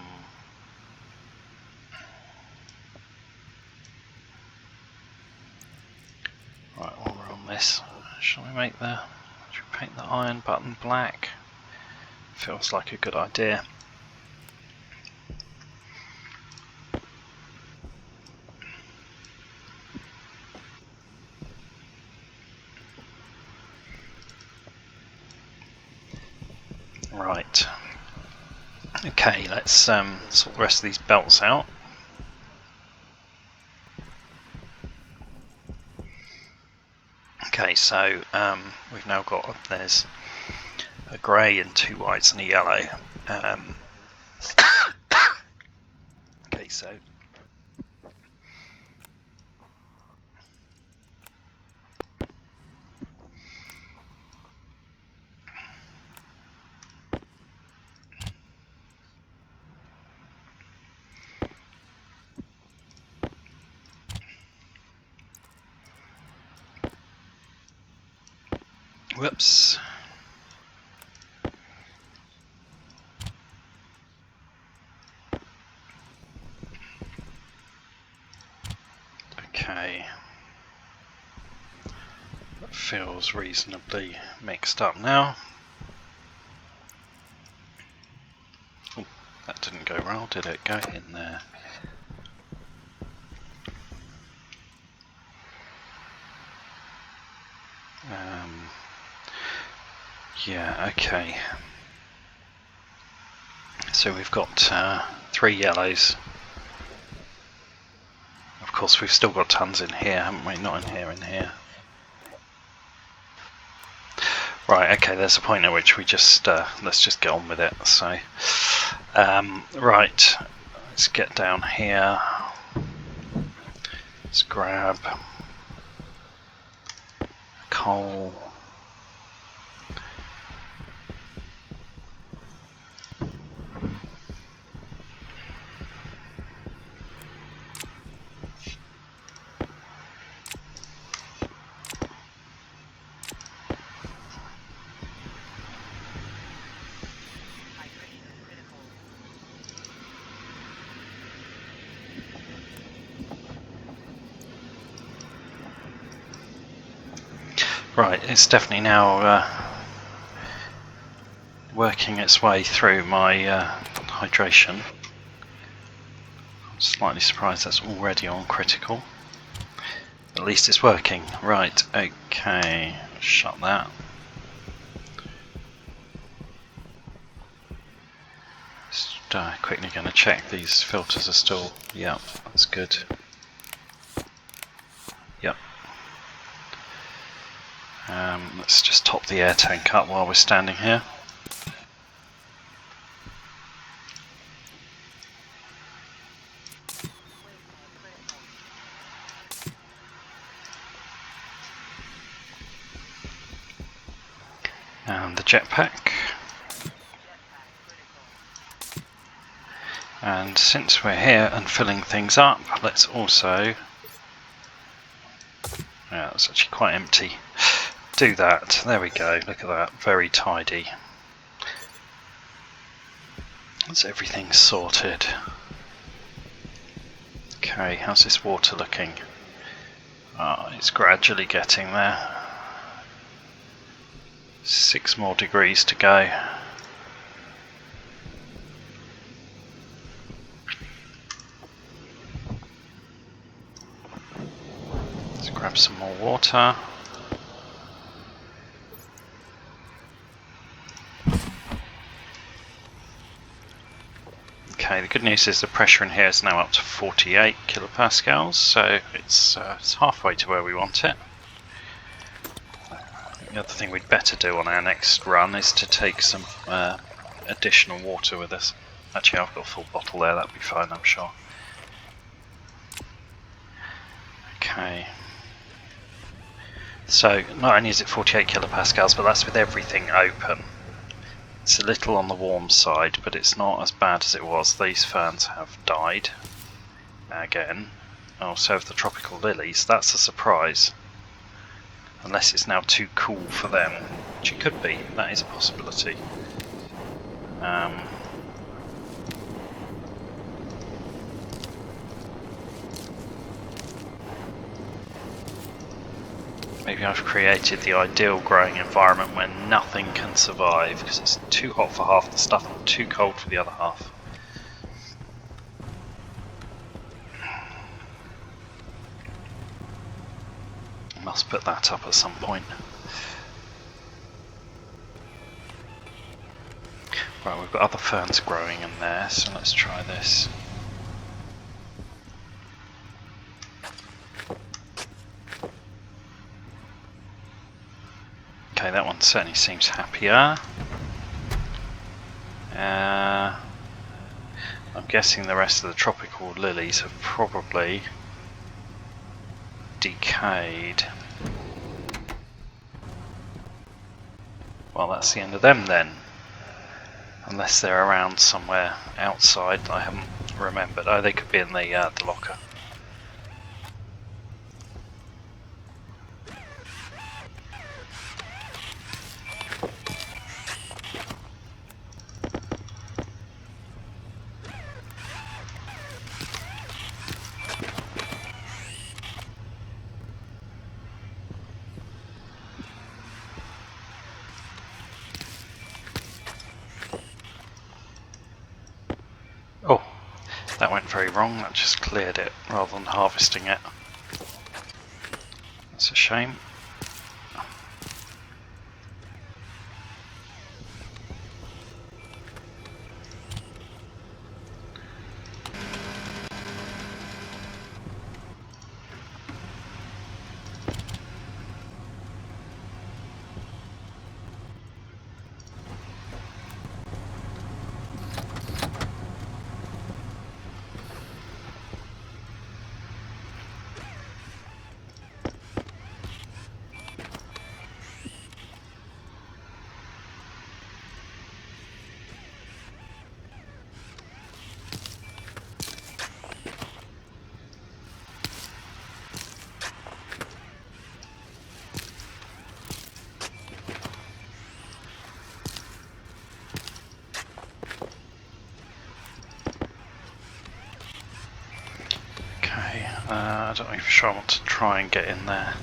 while we're on this, shall we make should we paint the iron button black? Feels like a good idea. Right. Okay, let's sort the rest of these belts out. Okay, so we've now got, there's a grey and 2 whites and a yellow. Okay, so whoops. Okay. That feels reasonably mixed up now. Oh, that didn't go well, did it? Go in there. Yeah, okay. So we've got 3 yellows. Of course, we've still got tons in here, haven't we? Not in here, in here. Right, okay, there's a point at which we just, let's just get on with it. So, right, let's get down here. Let's grab coal. Right, it's definitely now working its way through my hydration. I'm slightly surprised that's already on critical. At least it's working. Right, okay, shut that. Just quickly going to check these filters are still, yeah, that's good. Yep. Let's just top the air tank up while we're standing here. And the jetpack. And since we're here and filling things up, let's also, yeah, it's actually quite empty. Do that. There we go. Look at that. Very tidy. That's everything sorted. Okay, how's this water looking? Oh, it's gradually getting there. 6 more degrees to go. Let's grab some more water. Okay, the good news is the pressure in here is now up to 48 kilopascals, so it's halfway to where we want it. The other thing we'd better do on our next run is to take some additional water with us. Actually, I've got a full bottle there, that'll be fine, I'm sure. Okay. So, not only is it 48 kilopascals, but that's with everything open. It's a little on the warm side, but it's not as bad as it was. These ferns have died again. Oh, so have the tropical lilies. That's a surprise. Unless it's now too cool for them, which it could be. That is a possibility. Maybe I've created the ideal growing environment where nothing can survive because it's too hot for half the stuff and too cold for the other half. I must put that up at some point. Right, we've got other ferns growing in there, so let's try this. Okay, that one certainly seems happier. I'm guessing the rest of the tropical lilies have probably decayed. Well, that's the end of them then. Unless they're around somewhere outside I haven't remembered. Oh, they could be in the locker. Oh, that went very wrong. That just cleared it rather than harvesting it. That's a shame. I don't know if sure I want to try and get in there.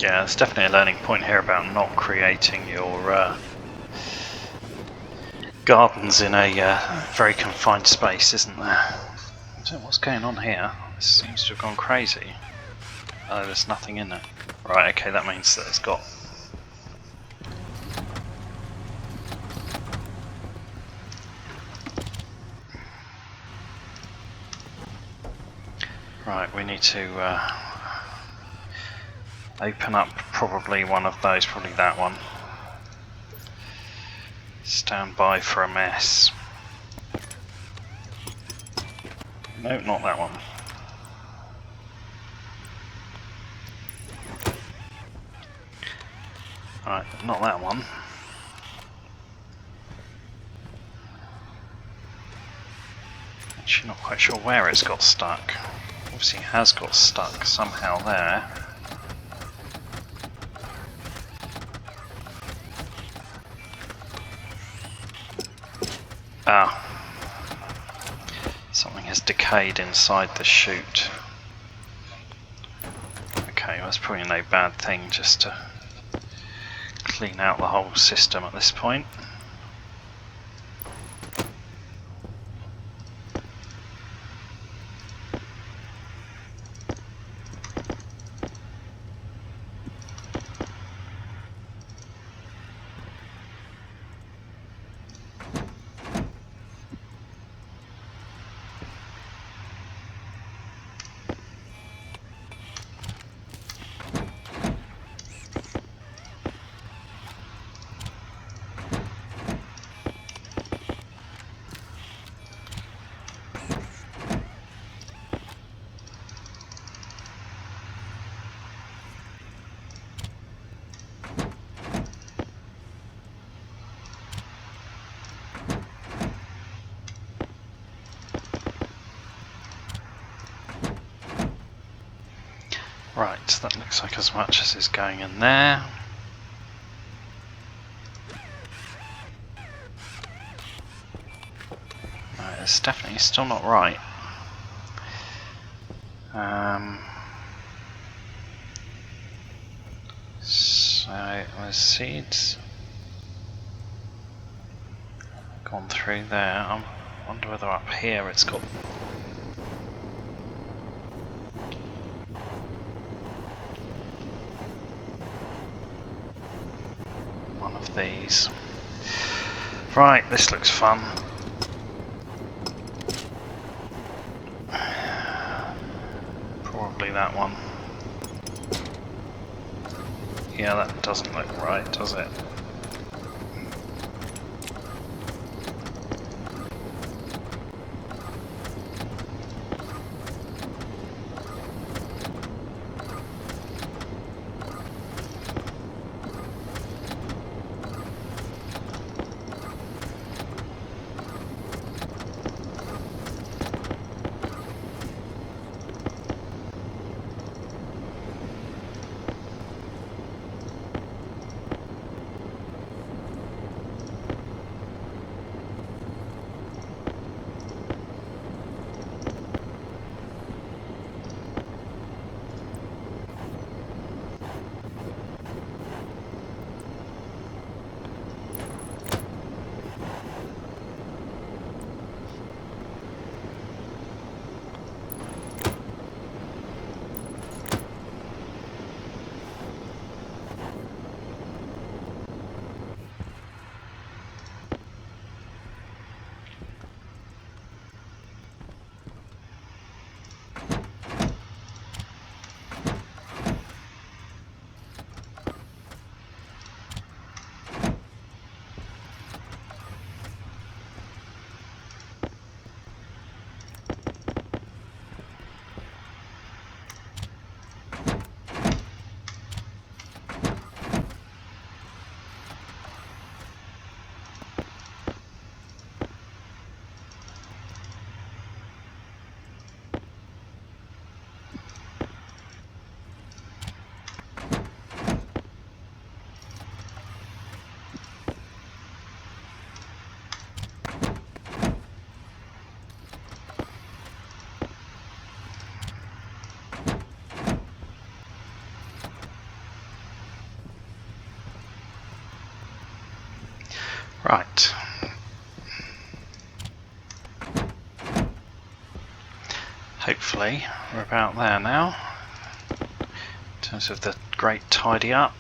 Yeah, there's definitely a learning point here about not creating your gardens in a very confined space, isn't there? I don't know what's going on here. This seems to have gone crazy. Oh, there's nothing in it. Right, okay, that means that it's got... Right, we need to open up probably one of those, probably that one. Stand by for a mess. No, not that one. Alright, not that one. Actually not quite sure where it's got stuck. Obviously it has got stuck somehow there. Ah. Something has decayed inside the chute. Okay, that's probably no bad thing just to clean out the whole system at this point. Right, that looks like as much as is going in there. Right, it's definitely still not right. So, there's seeds. Gone through there. I wonder whether up here it's got... one of these. Right, this looks fun. Probably that one. Yeah, that doesn't look right, does it? hopefully we're about there now in terms of the great tidy up.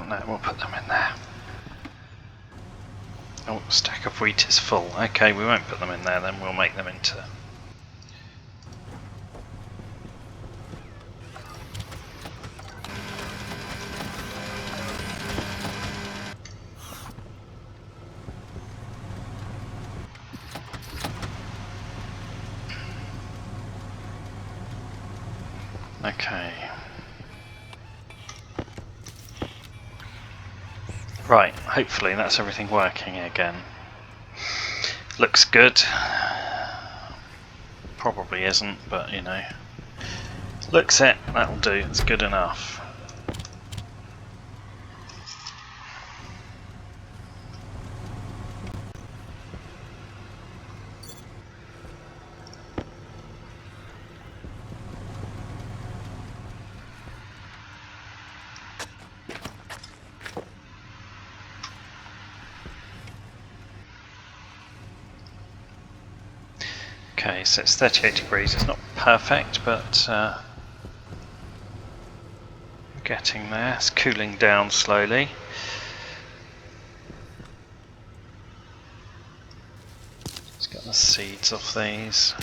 No, we'll put them in there. Oh, stack of wheat is full. Okay, we won't put them in there then, we'll make them into... Okay. Right, hopefully that's everything working again. Looks good. Probably isn't, but you know. Looks it, that'll do, it's good enough. Okay, so it's 38 degrees, it's not perfect, but we're getting there, it's cooling down slowly. Let's get the seeds off these.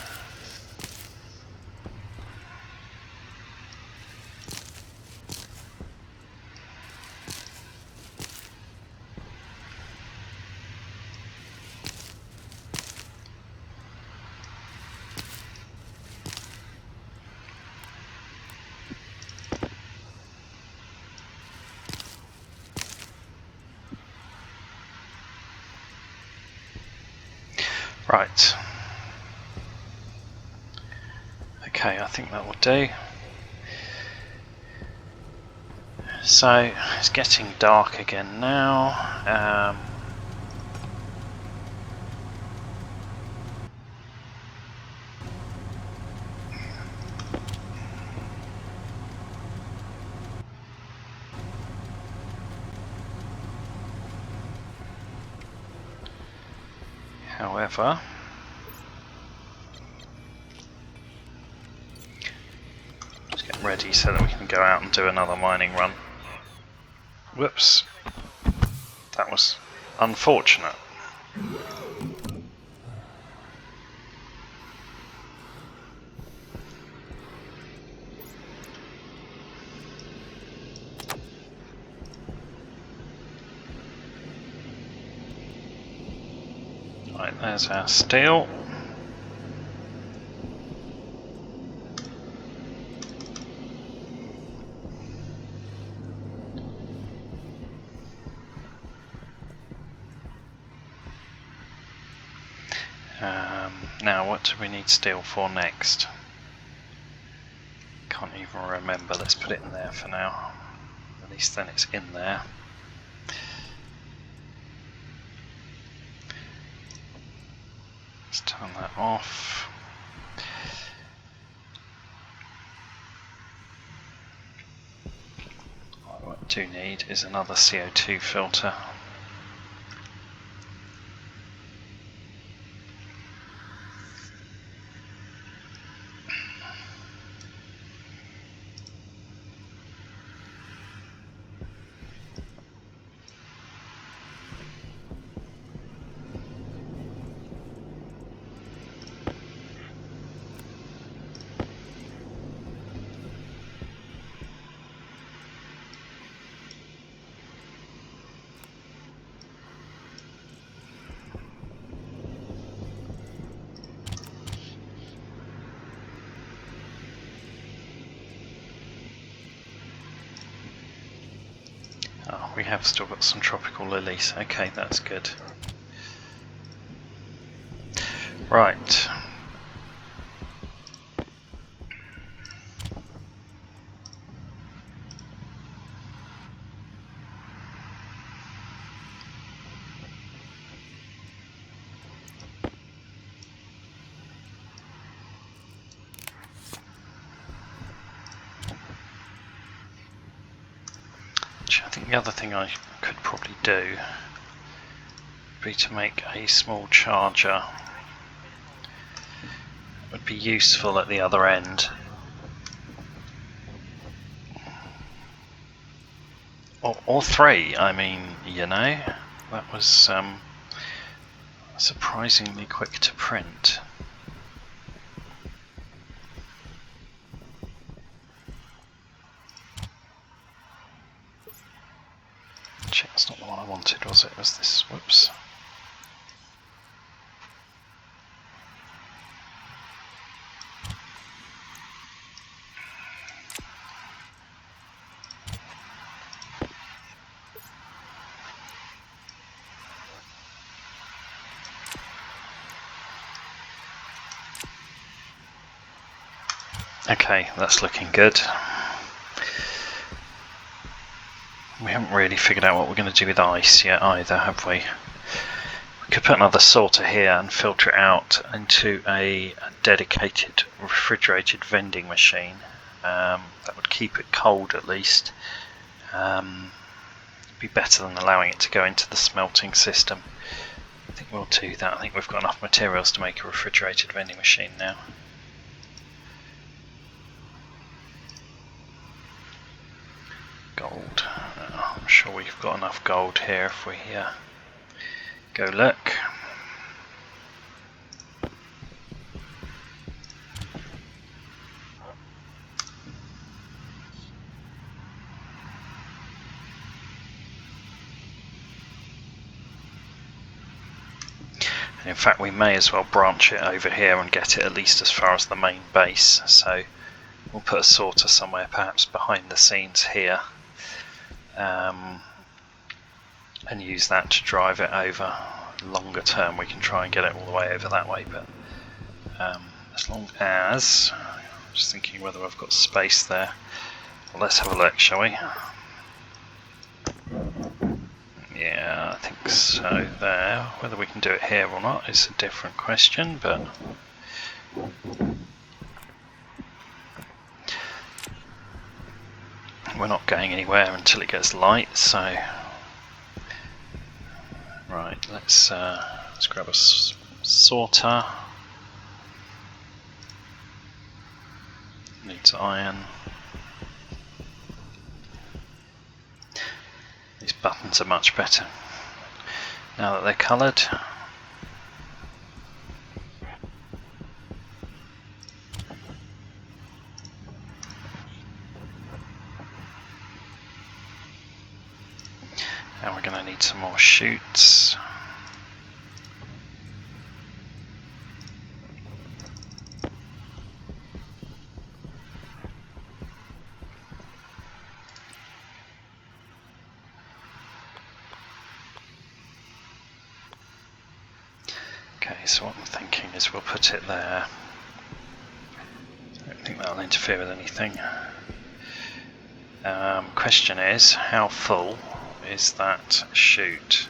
Right. Okay, I think that will do. So, it's getting dark again now. However, let's get ready so that we can go out and do another mining run. Whoops, that was unfortunate. Right, there's our steel. Now, what do we need steel for next? Can't even remember. Let's put it in there for now. At least then it's in there. Let's turn that off. What I do need is another CO2 filter. we have still got some tropical lilies. Okay, that's good. Right. I think the other thing I could probably do would be to make a small charger. It would be useful at the other end. Or three, I mean, you know, that was surprisingly quick to print. Check, that's not the one I wanted, was it? Was this? Whoops. Okay, that's looking good. We haven't really figured out what we're going to do with ice yet either, have we? We could put another sorter here and filter it out into a dedicated refrigerated vending machine. That would keep it cold at least. Be better than allowing it to go into the smelting system. I think we'll do that. I think we've got enough materials to make a refrigerated vending machine now. Gold. I'm sure we've got enough gold here if we go look. And in fact, we may as well branch it over here and get it at least as far as the main base. So we'll put a sorter somewhere, perhaps behind the scenes here. And use that to drive it over. Longer term we can try and get it all the way over that way, but as long as, I'm just thinking whether I've got space there. Well, let's have a look, shall we? Yeah, I think so there. Whether we can do it here or not is a different question, but we're not going anywhere until it gets light, so right, let's grab a sorter. Needs iron. These buttons are much better now that they're coloured. And we're going to need some more chutes. Okay, so what I'm thinking is we'll put it there. I don't think that'll interfere with anything. Question is, how full is that chute?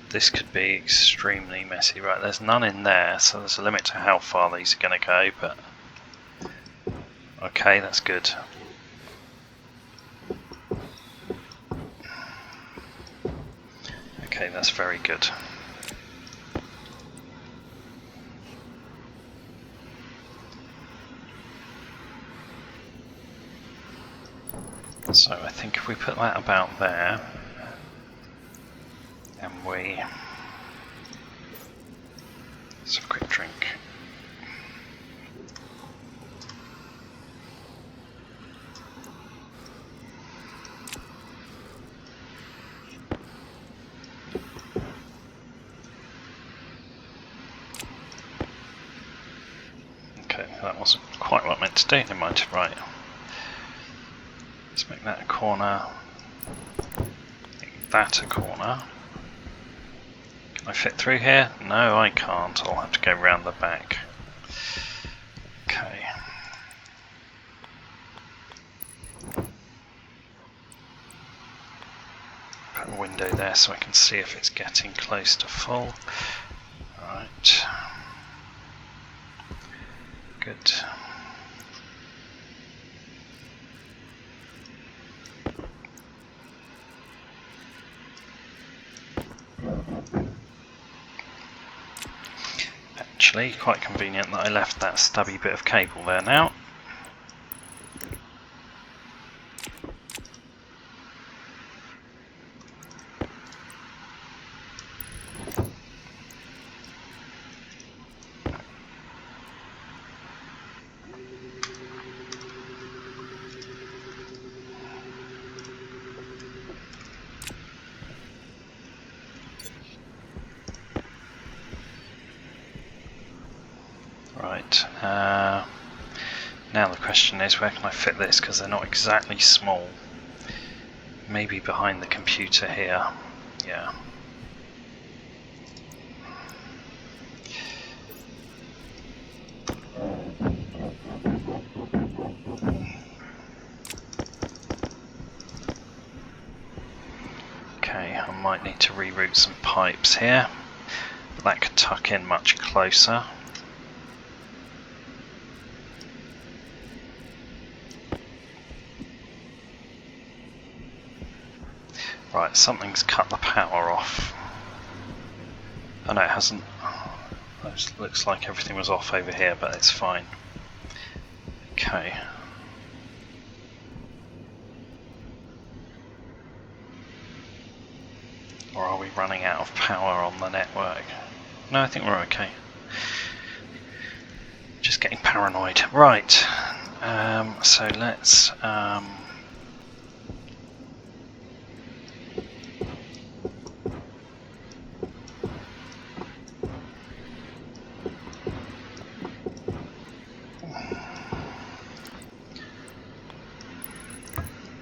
This could be extremely messy. Right, there's none in there, so there's a limit to how far these are going to go, but okay, that's good. Okay, that's very good. So I think if we put that about there, and we... Let's have a quick drink. Okay, that wasn't quite what I meant to do, never mind, right. Let's make that a corner. that a corner. Can I fit through here? No, I can't. I'll have to go round the back. Okay. Put a window there so I can see if it's getting close to full. Right. Good. Actually, quite convenient that I left that stubby bit of cable there now. Right, now the question is, where can I fit this, because they're not exactly small. Maybe behind the computer here, yeah. Okay, I might need to reroute some pipes here, but that could tuck in much closer. Right, something's cut the power off. Oh no, it hasn't. It looks like everything was off over here, but it's fine. Okay. Or are we running out of power on the network? No, I think we're okay. Just getting paranoid. Right, so let's...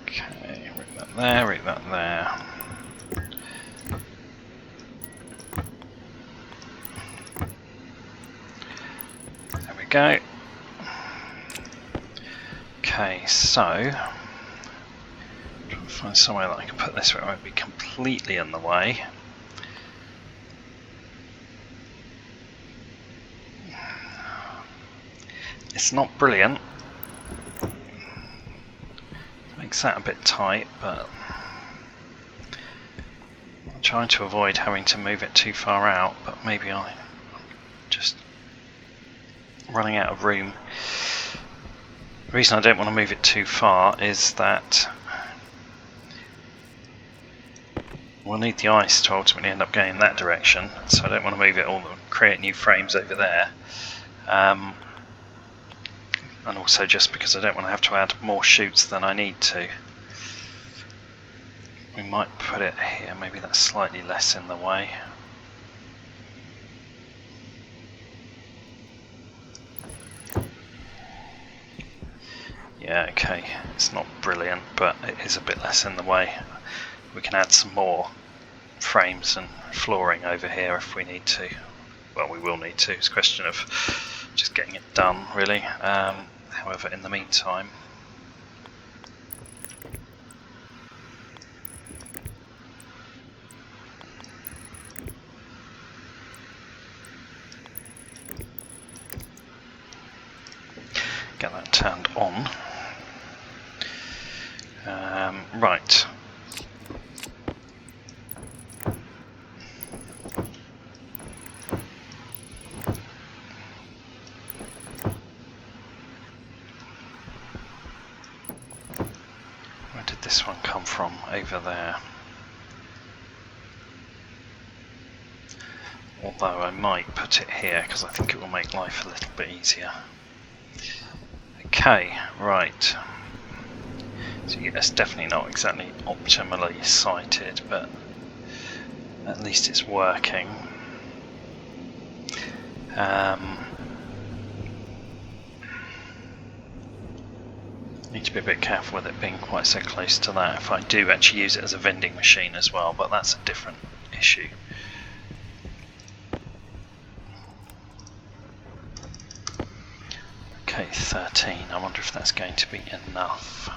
okay, rig that there, rig that there. There we go. Okay, so try to find somewhere that I can put this where it won't be completely in the way. It's not brilliant. Makes that a bit tight, but I'm trying to avoid having to move it too far out, but maybe I'm just running out of room. The reason I don't want to move it too far is that we'll need the ice to ultimately end up going in that direction, so I don't want to move it all and create new frames over there. And also just because I don't want to have to add more chutes than I need to. We might put it here, maybe that's slightly less in the way. Yeah, okay, it's not brilliant, but it is a bit less in the way. We can add some more frames and flooring over here if we need to. Well, we will need to, it's a question of just getting it done, really. However, in the meantime, get that turned on. Right. Where did this one come from? Over there. Although I might put it here because I think it will make life a little bit easier. Okay, right. So yeah, it's definitely not exactly optimally sited, but at least it's working. Need to be a bit careful with it being quite so close to that if I do actually use it as a vending machine as well, but that's a different issue. Okay, 13. I wonder if that's going to be enough.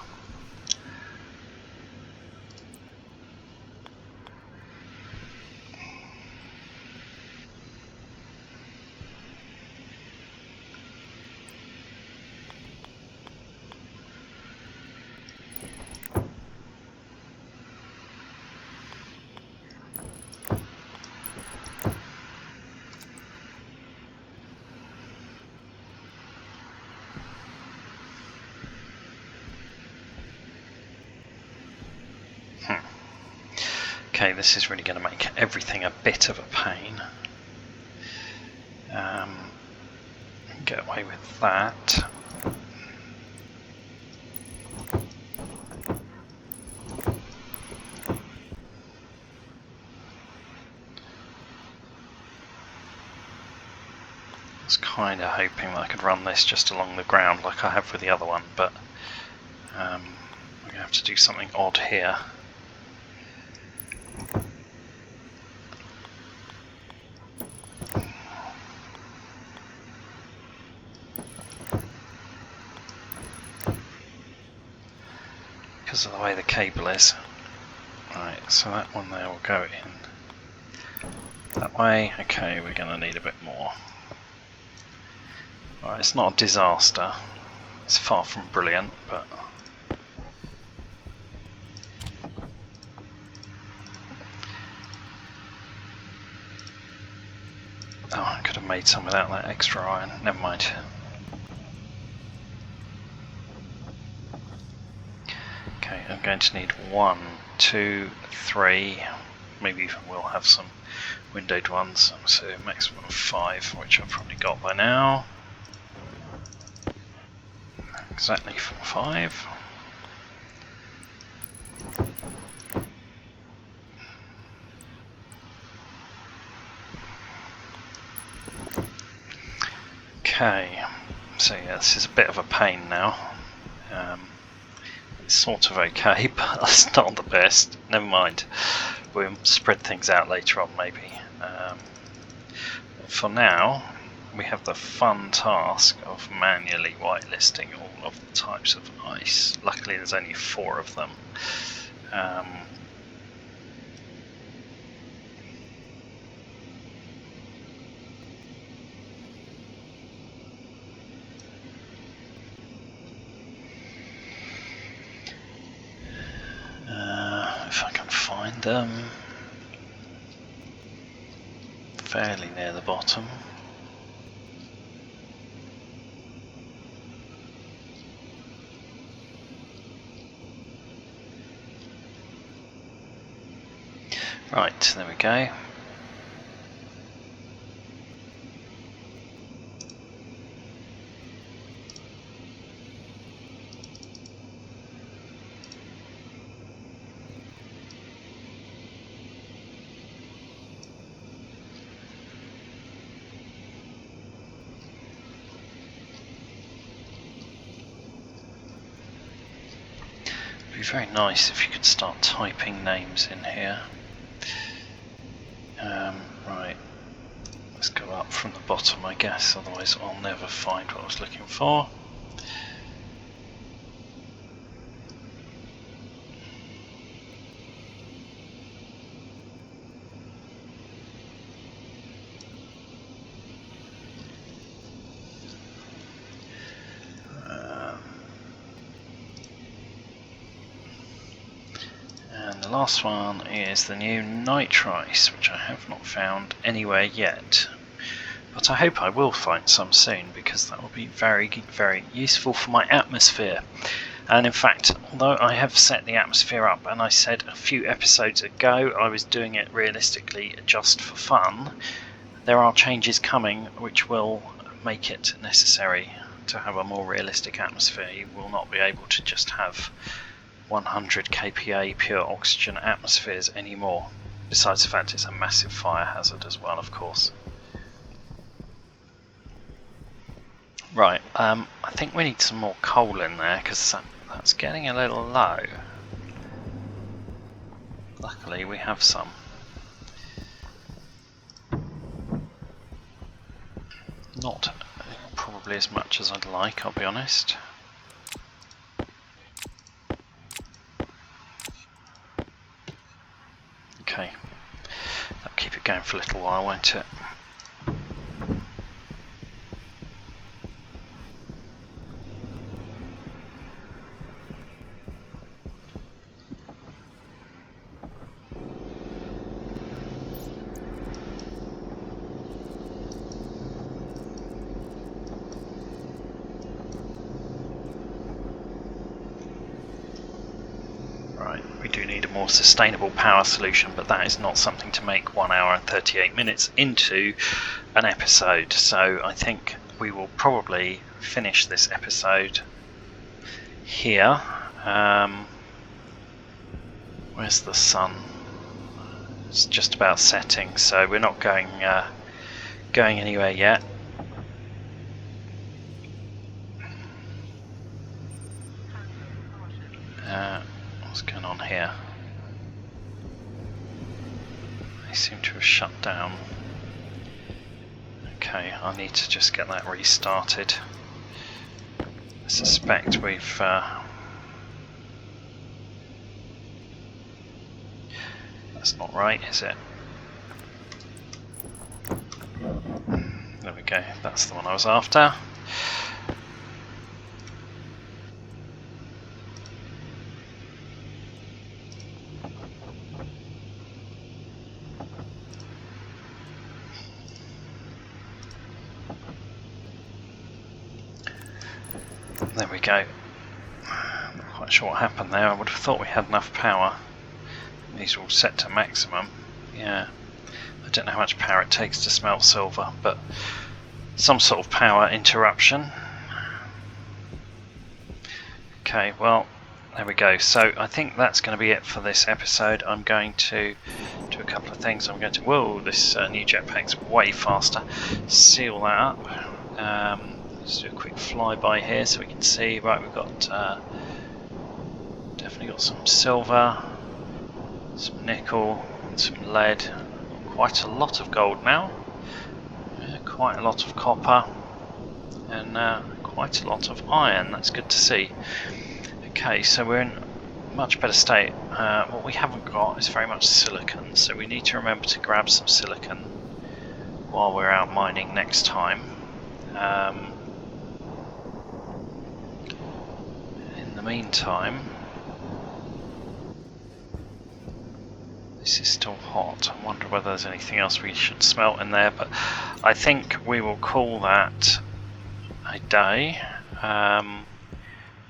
Okay, this is really going to make everything a bit of a pain. Get away with that. I was kind of hoping that I could run this just along the ground like I have with the other one, but I'm going to have to do something odd here. Because of the way the cable is. Right, so that one there will go in that way. Okay, we're going to need a bit more. Alright, it's not a disaster. It's far from brilliant, but oh, I could have made some without that extra iron. Never mind. Okay, I'm going to need 1, 2, 3. Maybe we'll have some windowed ones. So maximum of 5, which I've probably got by now. Exactly 5. Okay, so yeah, this is a bit of a pain now. It's sort of okay, but it's not the best. Never mind, we'll spread things out later on maybe. For now, we have the fun task of manually whitelisting all of the types of ice. Luckily there's only 4 of them. If I can find them. Fairly near the bottom. Right, there we go. It'd be very nice if you could start typing names in here. Right, let's go up from the bottom I guess, otherwise I'll never find what I was looking for. The last one is the new nitrice, which I have not found anywhere yet, but I hope I will find some soon because that will be very, very useful for my atmosphere. And in fact, although I have set the atmosphere up, and I said a few episodes ago I was doing it realistically just for fun, there are changes coming which will make it necessary to have a more realistic atmosphere. You will not be able to just have 100 kPa pure oxygen atmospheres anymore, besides the fact it's a massive fire hazard as well, of course. Right, I think we need some more coal in there because that That's getting a little low. Luckily we have some. Not probably as much as I'd like, I'll be honest. Okay, that'll keep it going for a little while, won't it? Right, we do need a more sustainable power solution, but that is not something to make 1 hour and 38 minutes into an episode. So I think we will probably finish this episode here. Where's the sun? It's just about setting, so we're not going anywhere yet. What's going on here? They seem to have shut down. Okay, I need to just get that restarted. I suspect we've that's not right, is it? There we go, that's the one I was after. There we go. Not quite sure what happened there. I would have thought we had enough power. These are all set to maximum. Yeah, I don't know how much power it takes to smelt silver, but some sort of power interruption. Okay, well, there we go. So I think that's going to be it for this episode. I'm going to do a couple of things. I'm going to, whoa, this new jetpack's way faster. Seal that up. Let's do a quick flyby here so we can see. Right, we've got definitely got some silver, some nickel, and some lead. Quite a lot of gold now. Yeah, quite a lot of copper, and quite a lot of iron. That's good to see. Okay, so we're in a much better state. What we haven't got is very much silicon, so we need to remember to grab some silicon while we're out mining next time. In the meantime, this is still hot. I wonder whether there's anything else we should smelt in there, but I think we will call that a day.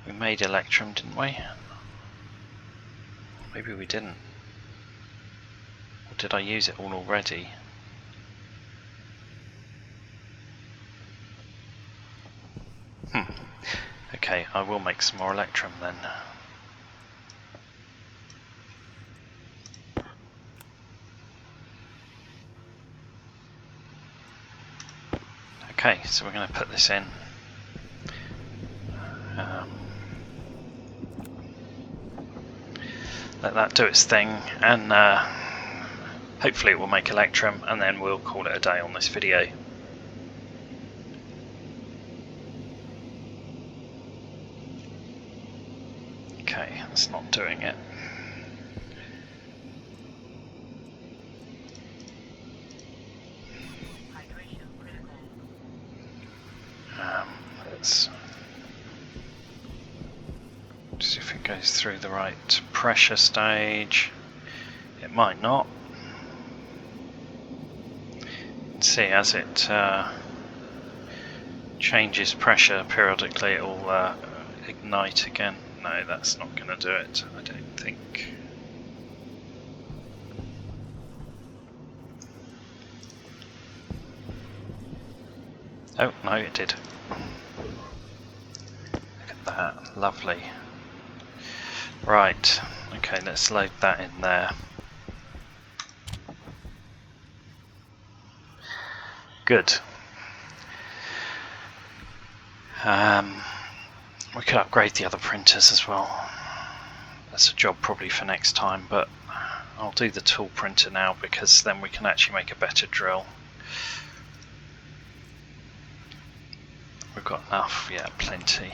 We made electrum, didn't we? Maybe we didn't. Or did I use it all already? Okay, I will make some more electrum then. Okay, so we're going to put this in. Let that do its thing, and hopefully it will make electrum, and then we'll call it a day on this video. Okay, that's not doing it. Let's see if it goes through the right pressure stage. It might not. See, as it changes pressure periodically, it will ignite again. No, that's not going to do it, I don't think. Oh, no, it did. Look at that, lovely. Right, okay, let's load that in there. Good. We could upgrade the other printers as well. That's a job probably for next time, but I'll do the tool printer now because then we can actually make a better drill. We've got enough, yeah, plenty.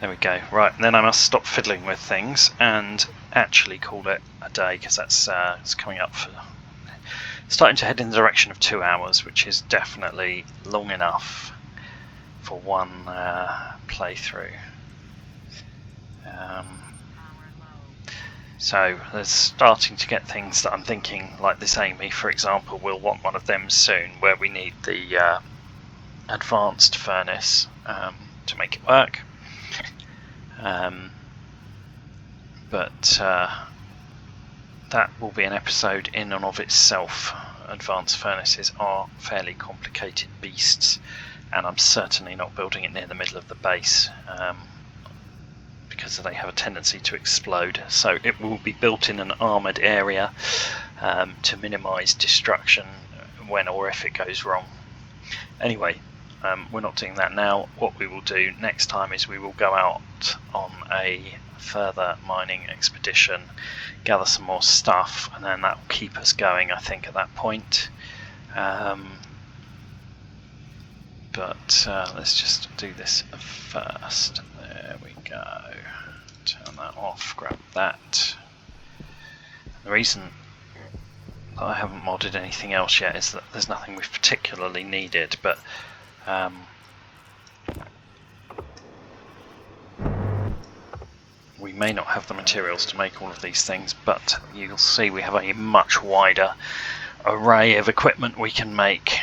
There we go. Right, then I must stop fiddling with things and actually call it a day, because that's it's coming up for starting to head in the direction of 2 hours, which is definitely long enough for one playthrough. So there's starting to get things that I'm thinking, like this Amy, for example, will want one of them soon, where we need the advanced furnace to make it work. But that will be an episode in and of itself. Advanced furnaces are fairly complicated beasts, and I'm certainly not building it near the middle of the base because they have a tendency to explode. So it will be built in an armoured area to minimise destruction when or if it goes wrong. Anyway, we're not doing that now. What we will do next time is we will go out on a further mining expedition, gather some more stuff, and then that will keep us going, I think, at that point. But let's just do this first. There we go. Turn that off, grab that. The reason that I haven't modded anything else yet is that there's nothing we've particularly needed, but we may not have the materials to make all of these things, but you'll see we have a much wider array of equipment we can make.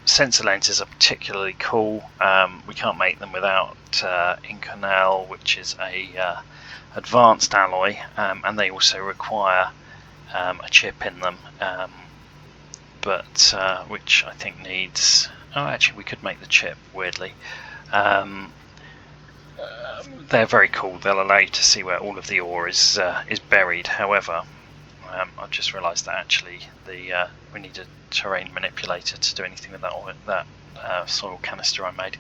Sensor lenses are particularly cool. We can't make them without Inconel, which is a advanced alloy, and they also require a chip in them, but which I think needs... Oh, actually we could make the chip, weirdly. They're very cool. They'll allow you to see where all of the ore is buried. However, I've just realised that actually we need a terrain manipulator to do anything with that soil canister I made.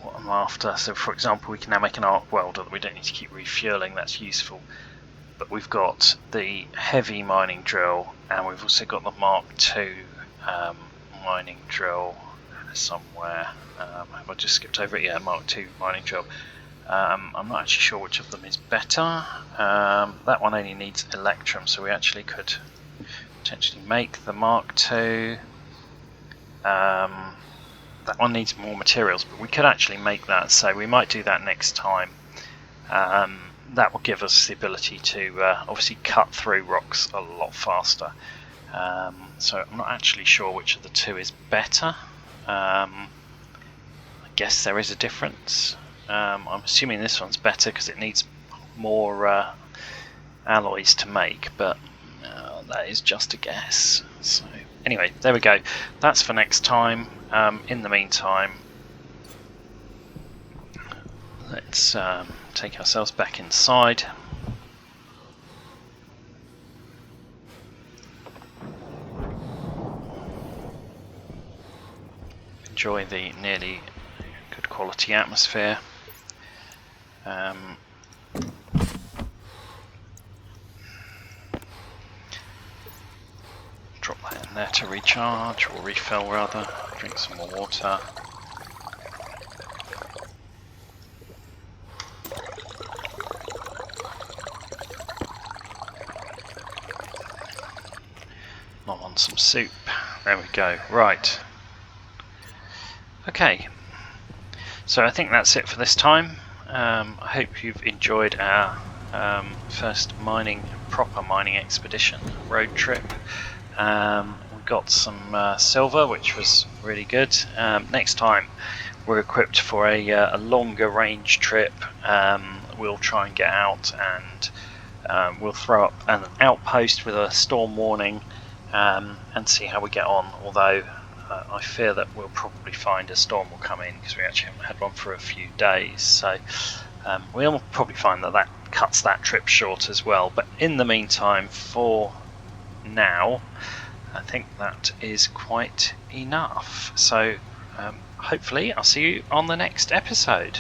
What I'm after, so for example, we can now make an arc welder that we don't need to keep refueling. That's useful. But we've got the heavy mining drill, and we've also got the Mark II mining drill somewhere. Have I just skipped over it? Yeah, Mark II mining drill. I'm not actually sure which of them is better. That one only needs electrum, so we actually could potentially make the Mark II. That one needs more materials, but we could actually make that, so we might do that next time. That will give us the ability to obviously cut through rocks a lot faster. So I'm not actually sure which of the two is better. I guess there is a difference. I'm assuming this one's better because it needs more alloys to make, but that is just a guess. So anyway, there we go. That's for next time. In the meantime, let's take ourselves back inside. Enjoy the nearly good quality atmosphere. Drop that in there to recharge, or refill rather. Drink some more water. Nom on some soup. There we go. Right. Okay. So I think that's it for this time. I hope you've enjoyed our first proper mining expedition road trip. We got some silver, which was really good. Next time we're equipped for a longer range trip. We'll try and get out, and we'll throw up an outpost with a storm warning and see how we get on, although I fear that we'll probably find a storm will come in because we actually haven't had one for a few days, so we'll probably find that cuts that trip short as well. But in the meantime, for now, I think that is quite enough. So hopefully I'll see you on the next episode.